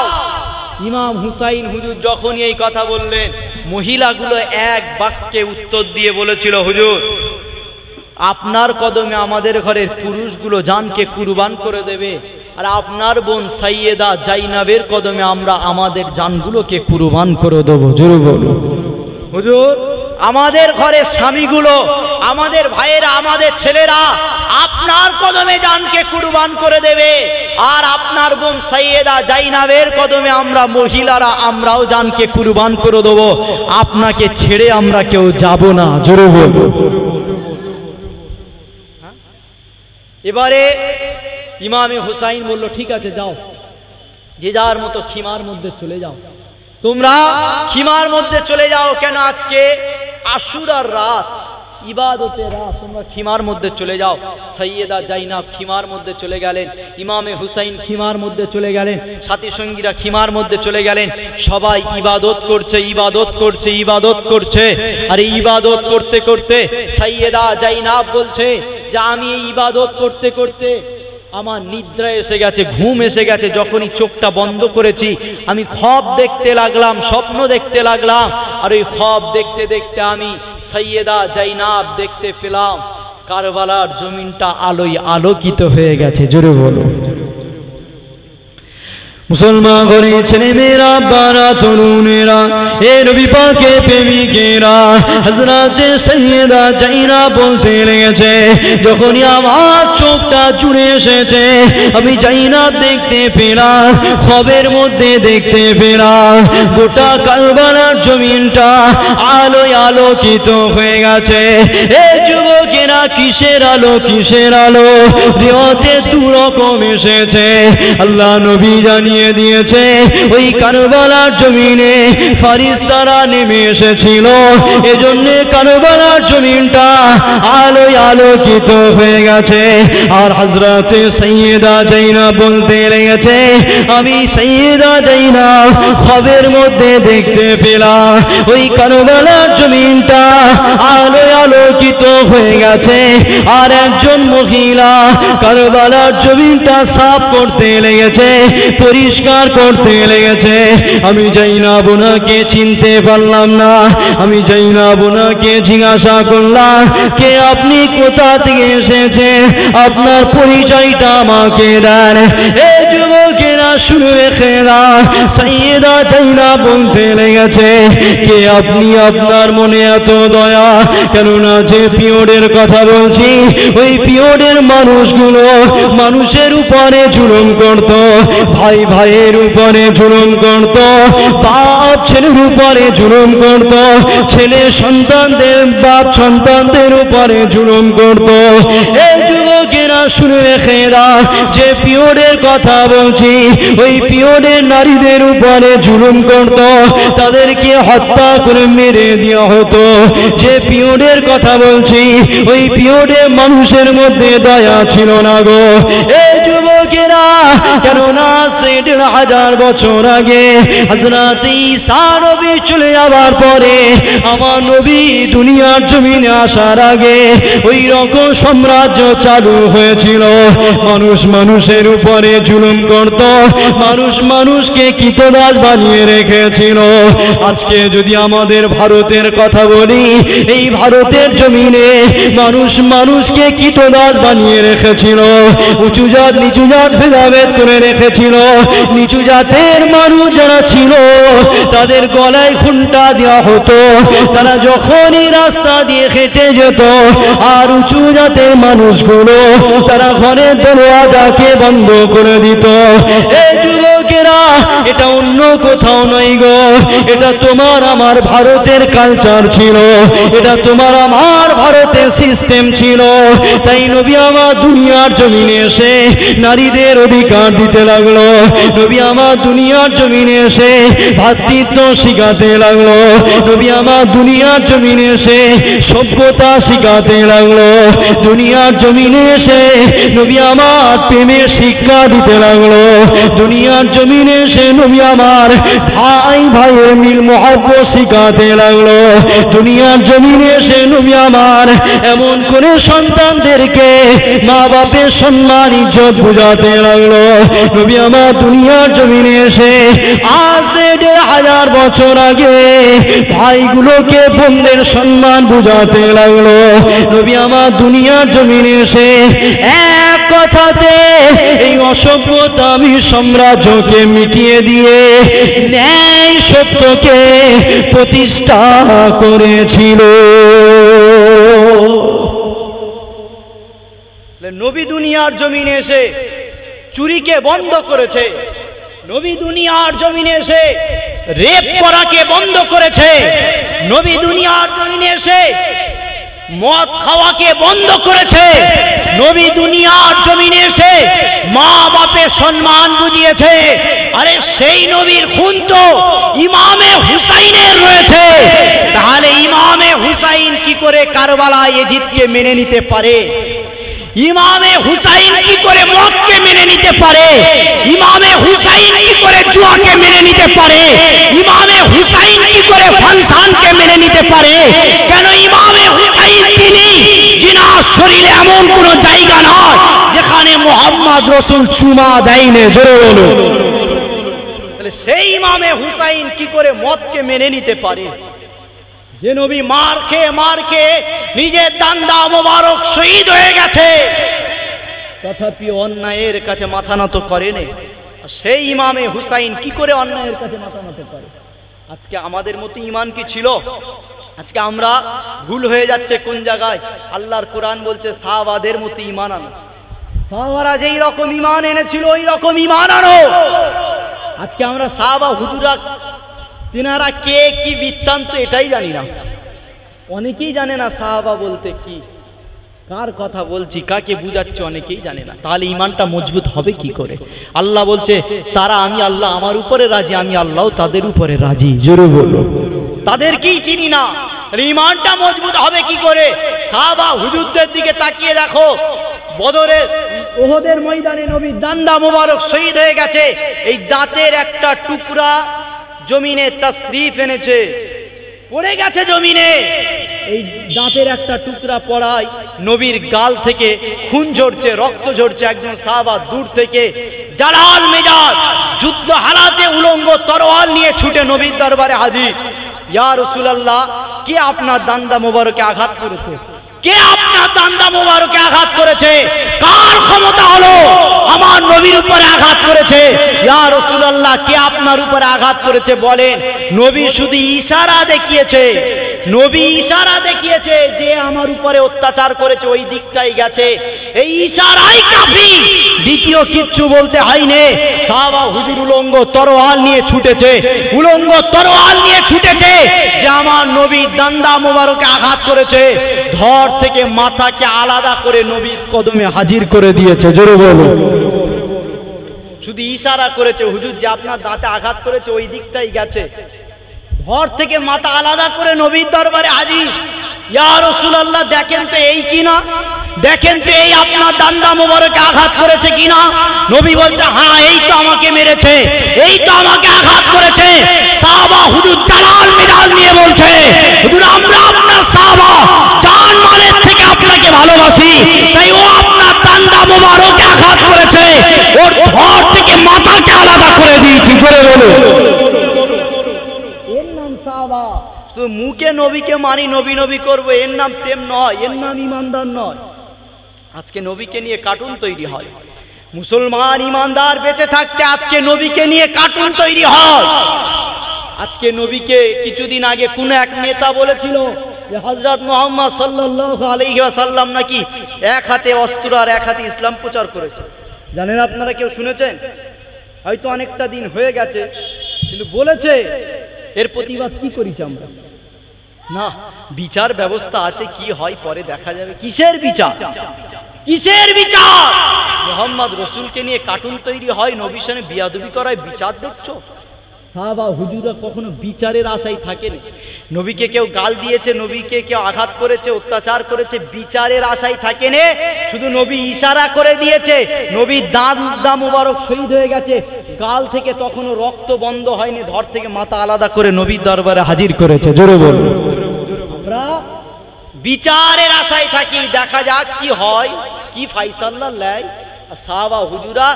ইমাম হুসাইন হুজুর যখনই এই কথা বললেন, মহিলাগুলো এক বাক্যে উত্তর দিয়ে বলেছিল, হুজুর, আপনার কদমে আমাদের ঘরের পুরুষগুলো জানকে কুরবান করে দেবে, আর আপনার বোন সাইয়েদা জাইনাবের কদমে আমরা আমাদের জানগুলোকে কুরবান করে দেবো। জোরে বলো। হুজুর, আমাদের ঘরের স্বামীগুলো, আমাদের ভাইয়েরা, আমাদের ছেলেরা আপনার কদমে জানকে কুরবান করে দেবে, আর আপনার বোন সাইয়েদা জাইনাবের কদমে আমরা মহিলারা আমরাও জানকে কুরবান করে দেবো, আপনাকে ছেড়ে আমরা কেউ যাব না। জোরে বলো। এবারে ইমামে হুসাইন বলল, ঠিক আছে, যাও, যে যার মতো খিমার মধ্যে চলে যাও, তোমরা খিমার মধ্যে চলে যাও। কেন, আজকে আশুরার রাত, ইবাদতেরা তোমরা খিমার মধ্যে চলে যাও। সৈয়দা জাইনাব খিমার মধ্যে চলে গেলেন, ইমামে হুসাইন খিমার মধ্যে চলে গেলেন, সাথী সঙ্গীরা খিমার মধ্যে চলে গেলেন। সবাই ইবাদত করছে, ইবাদত করছে, ইবাদত করছে। আর এই ইবাদত করতে করতে সৈয়দা জাইনাব বলছে যে আমি এই ইবাদত করতে করতে আমার নিদ্রা এসে গেছে, ঘুম এসে গেছে। যখনই চোখটা বন্ধ করেছি আমি খ্বব দেখতে লাগলাম, স্বপ্ন দেখতে লাগলাম। আর ওই খ্বব দেখতে দেখতে আমি সৈয়দা জাইনাব দেখতে পেলাম কারবালার জমিনটা আলোয় আলোকিত হয়ে গেছে। জোরে বলো। মুসলমান ঘরে ছেলে মেয়েরা, বারা তরুণেরা, এ নবী পাকের প্রেমিকেরা, হযরত সৈয়দা জাইনাব বলতে লেগেছে যখনই আমার চোখটা জুড়ে এসেছে আমি জাইনাব দেখতে পেলাম, খ্ববের মধ্যে দেখতে পেলাম গোটা কারবালার জমিনটা আলোয় আলোকিত হয়ে গেছে। এ যুবকেরা কিসের আলো, কিসের আলো? রিওয়াতে দু রকম এসেছে। আল্লাহ নবী জানিয়ে দিয়েছে ওই কারবালার জমিনে ফেরেশতারা নেমে এসেছিল, এজন্য কারবালার জমিনটা আলোয় আলোকিত হয়ে গেছে। আর হযরত সৈয়দা জাইনাব বলতে লেগেছে আমি সৈয়দা জাইনাব খ্ববের মধ্যে দেখতে পেলাম ওই কারবালার জমিনটা আলোয় আলোকিত হয়ে গেছে। আর একজন মহিলা কারবালার জমিনটা সাফ করতে লেগেছে, পরিষ্কার করতে লেগেছে। আমি জাইনাব ওনাকে চিনতে পারলাম না। আমি জাইনাব ওনাকে জিজ্ঞাসা করলাম কে আপনি, কোথা থেকে এসেছে, আপনার পরিচয়টা আমাকে দেন। এই যুবকেরা শুনে রেখে দাও, সৈয়দা জাইনাব বলতে লেগেছে কে আপনি, আপনার মনে এত দয়া? কেননা যে পিরিয়ডের কথা বলছি ওই পিরিয়ডের মানুষগুলো মানুষের উপরে জুলুম করত, ভাই ভাইয়ের উপরে জুলুম করত, বাপ ছেলের উপরে জুলুম করত, ছেলে সন্তানদের বাপ সন্তানদের উপরে জুলুম করত। এই যুবকেরা শুনে রেখে দাও, যে পিরিয়ডের কথা বলছি ওই পিরিয়ডের নারীদের উপরে জুলুম করত, তাদেরকে হত্যা করে মেরে দেওয়া হতো। যে পিরিয়ডের কথা বলছি ওই পিরিয়ডে মানুষের মধ্যে দয়া ছিল না গো। এই যুবকেরা, কেননা ১৫০০ বছর আগে হযরত ঈসা নবী চলে যাবার পরে আমার নবী দুনিয়ার জমিনে আসার আগে ওই রকম সাম্রাজ্য চালু হয়েছিল। মানুষ মানুষের উপরে জুলুম করত, মানুষ মানুষকে কীটদাস বানিয়ে রেখেছিল। আজকে যদি আমাদের ভারতের কথা বলি, এই ভারতের জমিনে মানুষ মানুষকে কীটদাস বানিয়ে রেখেছিল। উঁচু জাত নিচু জাত ভেদাভেদ করে রেখেছিল। নিচু জাতের মানুষ যারা ছিল তাদের গলায় ঘুন্টা দেওয়া হতো, তারা যখনই রাস্তা দিয়ে হেঁটে যেত। আর উঁচু জাতের মানুষগুলো তারা ঘরের দরওয়াজাকে বন্ধ করে দিত। এই যুবকেরা, এটা অন্য কোথাও নয় গো, এটা তোমার আমার ভারতের কালচার ছিল, এটা তোমার আমার ভারতের সিস্টেম ছিল। তাই নবী আমার দুনিয়ার জমিনে এসে নারীদের অধিকার দিতে লাগলো। নবী আমার দুনিয়ার জমিনে এসে ভ্রাতৃত্ব শিখাতে লাগলো। নবী আমার দুনিয়ার জমিনে এসে সভ্যতা শিখাতে লাগলো। দুনিয়ার জমিনে এসে নবী আমার প্রেমের শিক্ষা দিতে লাগলো। দুনিয়ার জমিনে এসে নবী আমার ভাই ভাইয়ের মিল মহব্বত শিখাতে লাগলো। দুনিয়ার জমিনে এসে নবী আমার এমন করে সন্তানদেরকে মা বাপের সম্মান ইজ্জত বুঝাতে লাগলো। নবী আমার দুনিয়ার জমিনে এসে আজ ১৫০০ বছর আগে ভাইগুলোকে বোনদের সম্মান বুঝাতে লাগলো। নবী আমার দুনিয়ার জমিনে এসে এক কথাতে এই অসভ্যতা আমি সাম্রাজ্যকে মিটিয়ে দিয়ে ন্যায় সত্যকে প্রতিষ্ঠা করেছিল। নবী দুনিয়ার জমিনে এসে চুরিকে বন্ধ করেছে। নবী দুনিয়ার জমিনে এসে রেপ করাকে বন্ধ করেছে। নবী দুনিয়ার জমিনে এসে মদ খাওয়াকে বন্ধ করেছে। নবী দুনিয়ার জমিনে এসে মা বাপের সম্মান বুঝিয়েছে। আরে সেই নবীর খুন তো ইমামে হুসাইনের রয়েছে, তাহলে ইমামে হুসাইন কি করে কারবালা ইয়াজিদকে মেনে নিতে পারে? ইমামে হুসাইন কি করে মদকে মেনে নিতে পারে? ইমামে হুসাইন কি করে জুয়াকে মেনে নিতে পারে? ইমামে হুসাইন কি করে ফানসানকে মেনে নিতে পারে? কেন ইমামে হুসাইন তিনি জিনার শরীরে এমন কোন জায়গা নয় যেখানে মুহাম্মদ রাসূল চুমা দেয়নি। জোরে বলো। তাহলে সেই ইমামে হুসাইন কি করে মদকে মেনে নিতে পারে? যে নবী মার খেয়ে নিজের দান্দা মোবারক শহীদ হয়ে গেছে, তথাপি অন্যায়ের কাছে মাথা নত করেনি। সেই ইমামে হুসাইন কি করে অন্যায়ের কাছে মাথা নত করে? আজকে আমাদের মতো ঈমান কি ছিল? আজকে আমরা ভুল হয়ে যাচ্ছে কোন জায়গায়? আল্লাহর কোরআন বলছে সাহাবাদের মতো ঈমান আনো। সাহাবারা যেই রকম ঈমান এনেছিল ওই রকম ঈমান আনো। আজকে আমরা সাহাবা হুজুরা তিনারা কে কি বৃত্তান্ত এটাই জানি না। অনেকেই জানে না সাহাবা বলতে কি, কার কথা বলছি, কাকে বুঝাচ্ছে অনেকেই জানে না। তাহলে ঈমানটা মজবুত হবে কি করে? আল্লাহ বলছে তারা আমি আল্লাহ আমার উপরে রাজি, আমি আল্লাহ তাদের উপরে রাজি। জোরে বলো। তাদেরকেই চিনি না, ঈমানটা মজবুত হবে কি করে? সাহাবা হুজুরদের দিকে তাকিয়ে দেখো, বদরের ওহদের ময়দানে নবীর দান্দা মোবারক শহীদ হয়ে গেছে, এই দাঁতের একটা টুকরা জমিনে তাশরীফ এনেছে, পড়ে গেছে জমিনে। এই দাঁতের একটা টুকরা পড়ায় নবীর গাল থেকে খুন ঝরছে, রক্ত ঝরছে। একজন সাহাবা দূর থেকে জালাল মেজাজ যুদ্ধ হারাতে উলঙ্গ তরোয়াল নিয়ে ছুটে নবীর দরবারে হাজির। ইয়া রাসূলুল্লাহ, কে আপনার দান্দা মোবারকে আঘাত করেছে? কে আপনার দান্দা মোবারকে আঘাত করেছে? কার ক্ষমতা হলো আমার নবীর উপরে আঘাত করেছে? ইয়া রাসূলুল্লাহ, কে আপনার উপরে আঘাত করেছে বলেন। নবী শুধু ইশারা দেখিয়েছে, নবী ইশারা দেখিয়েছে যে আমার উপরে অত্যাচার করেছে ওই দিকটাই গেছে, এই ইশারাই কাফি, দ্বিতীয় কিচ্ছু বলতে হয়নি। সাহাবা হুজুর উলঙ্গ তরোয়াল নিয়ে ছুটেছে, উলঙ্গ তরোয়াল নিয়ে ছুটেছে যে আমার নবী দান্দা মোবারকে আঘাত করেছে। ধর থেকে মাথাকে আলাদা করে নবীর কদমে হাজির করে দিয়েছে। জোরে বলো। শুধু ইশারা করেছে, হুজুর যে আপনার দাঁতে আঘাত করেছে ওই দিকটাই গেছে। ধর থেকে মাথা আলাদা করে নবীর দরবারে হাজির। ইয়া রাসূলুল্লাহ, দেখেন তো এই কিনা, দেখেন তো এই আপনার দান্দা মোবারকে আঘাত করেছে কিনা? নবী বলছে হ্যাঁ, এই তো আমাকে মেরেছে, এই তো আমাকে আঘাত করেছে। সাহাবা হুজুর জালাল মিজাজ নিয়ে বলছে হুজুর আমরা আপনার সাহাবা, জান মালের থেকে আপনাকে ভালোবাসি, তাই ও আপনার দান্দা মোবারকে আঘাত করেছে, ওর ধর থেকে মাথাকে আলাদা করে দিয়েছি। জোরে বলো। এর নাম সাহাবা। তো মুখে নবীকে মানি, নবী নবী করবো, এর নাম প্রেম নয়, এর নাম ইমানদার নয়। আজকে নবীকে নিয়ে কার্টুন তৈরি হয়। মুসলমান ইমানদার বেঁচে থাকতে আজকে নবীকে নিয়ে কার্টুন তৈরি হয়। আজকে নবীকে কিছুদিন আগে কোন এক নেতা বলেছিল যে হযরত মুহাম্মদ সাল্লাল্লাহু আলাইহি ওয়াসাল্লাম নাকি এক হাতে অস্ত্র আর এক হাতে ইসলাম প্রচার করেছে। জানেন আপনারা, কেউ শুনেছেন? হয়তো অনেকটা দিন হয়ে গেছে, কিন্তু বলেছে। এর প্রতিবাদ কি করেছি আমরা? না, বিচার ব্যবস্থা আছে, কি হয় পরে দেখা যাবে। কিসের বিচার? কিসের বিচার? মুহাম্মদ রাসূলকে নিয়ে কার্টুন তৈরি হয়, নবীর সামনে বিয়াদবি করায় বিচার দেখছো? সাহাবা হুজুরা কখনো বিচারের আশায় থাকেনি। নবীকে কেউ গাল দিয়েছে, নবীকে কেউ আঘাত করেছে, অত্যাচার করেছে, বিচারের আশায় থাকেনি। শুধু নবী ইশারা করে দিয়েছে, নবীর দান্দা মোবারক শহীদ হয়ে গেছে, গাল থেকে তখনও রক্ত বন্ধ হয়নি, ধর থেকে মাথা আলাদা করে নবীর দরবারে হাজির করেছে। জোরে বলুন। আমরা বিচারের আশায় থাকি, দেখা যাক কি হয়, কি ফায়সালা লেয়। সাহাবা হুজুরা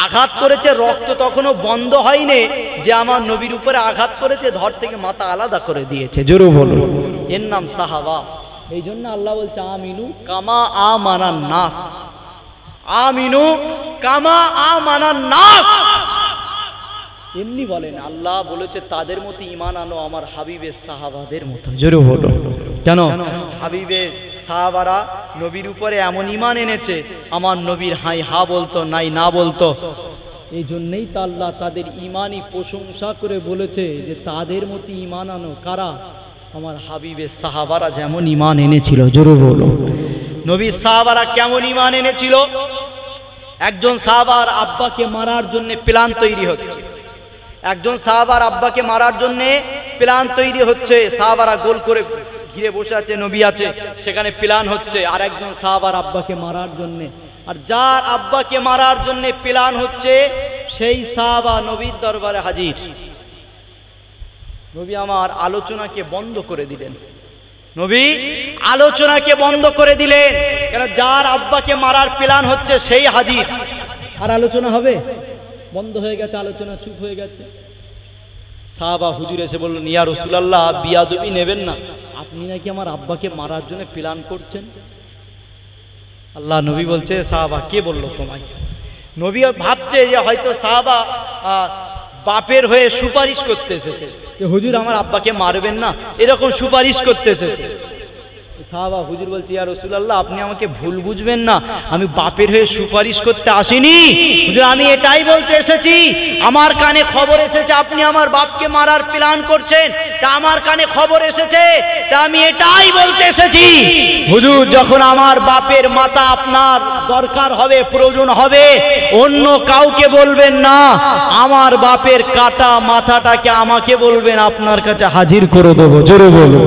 আঘাত করেছে, রক্ত তখনও বন্ধ হয়নি যে আমার নবীর উপরে আঘাত করেছে, ধর থেকে মাথা আলাদা করে দিয়েছে। জোরে বলুন। এর নাম সাহাবা। এই জন্য আল্লাহ বলছে আমিনু কামা আমানান নাস, আমিনু কামা আমানান নাস। এমনি বলেন, আল্লাহ বলেছে তাদের মতো ঈমান আনো আমার হাবিবের সাহাবাদের মতো। জোরে বলো। কেন? হাবিবের সাহাবারা নবীর উপরে এমন ঈমান এনেছে, আমার নবীর হাই হা বলতো, নাই না বলতো। এই জন্যই তো আল্লাহ তাদের ঈমানই প্রশংসা করে বলেছে যে তাদের মতো ঈমান আনো। কারা? আমার হাবিবের সাহাবারা যেমন ঈমান এনেছিল। জোরে বলো। নবীর সাহাবারা কেমন ঈমান এনেছিল? একজন সাহাবার আব্বাকে মারার জন্য প্ল্যান তৈরি হচ্ছে, একজন সাহাবার আব্বাকে মারার জন্য প্ল্যান তৈরি হচ্ছে। সাহাবারা গোল করে ঘিরে বসে আছে, নবী আছে, সেখানে প্ল্যান হচ্ছে আর একজন সাহাবার আব্বাকে মারার জন্য। আর যার আব্বাকে মারার জন্য প্ল্যান হচ্ছে সেই সাহাবা নবীর দরবারে হাজির। নবী আমার আলোচনাকে বন্ধ করে দিলেন, নবী আলোচনাকে বন্ধ করে দিলেন, কেন যার আব্বাকে মারার প্ল্যান হচ্ছে সেই হাজির। আর আলোচনা হবে? বন্ধ হয়ে গেছে আলোচনা, চুপ হয়ে গেছে। সাহাবা হুজুর এসে বললেন, ইয়া রাসূলুল্লাহ, বিয়াদবি নেবেন না, আপনি নাকি আমার আব্বাকে মারার জন্য প্ল্যান করছেন। আল্লাহ নবী বলছে, সাহাবা কে বলল তোমায়? নবী ভাবছে যে হয়তো সাহাবা বাপের হয়ে সুপারিশ করতে এসেছে, যে হুজুর আমার আব্বাকে মারবেন না, এরকম সুপারিশ করতে এসেছে। সাহাবা হুজুর বলছে, ইয়া রাসূলুল্লাহ, আপনি আমাকে ভুল বুঝবেন না, আমি বাপের হয়ে সুপারিশ করতে আসিনি হুজুর, আমি এটাই বলতে এসেছি, আমার কানে খবর এসেছে আপনি আমার বাপকে মারার প্ল্যান করছেন, তা আমার কানে খবর এসেছে, তা আমি এটাই বলতে এসেছি হুজুর, যখন আমার বাপের মাথা আপনার দরকার হবে, প্রয়োজন হবে, অন্য কাউকে বলবেন না, আমার বাপের কাটা মাথাটাকে আমাকে বলবেন, আপনার কাছে হাজির করে দেবো। জোরে বলো।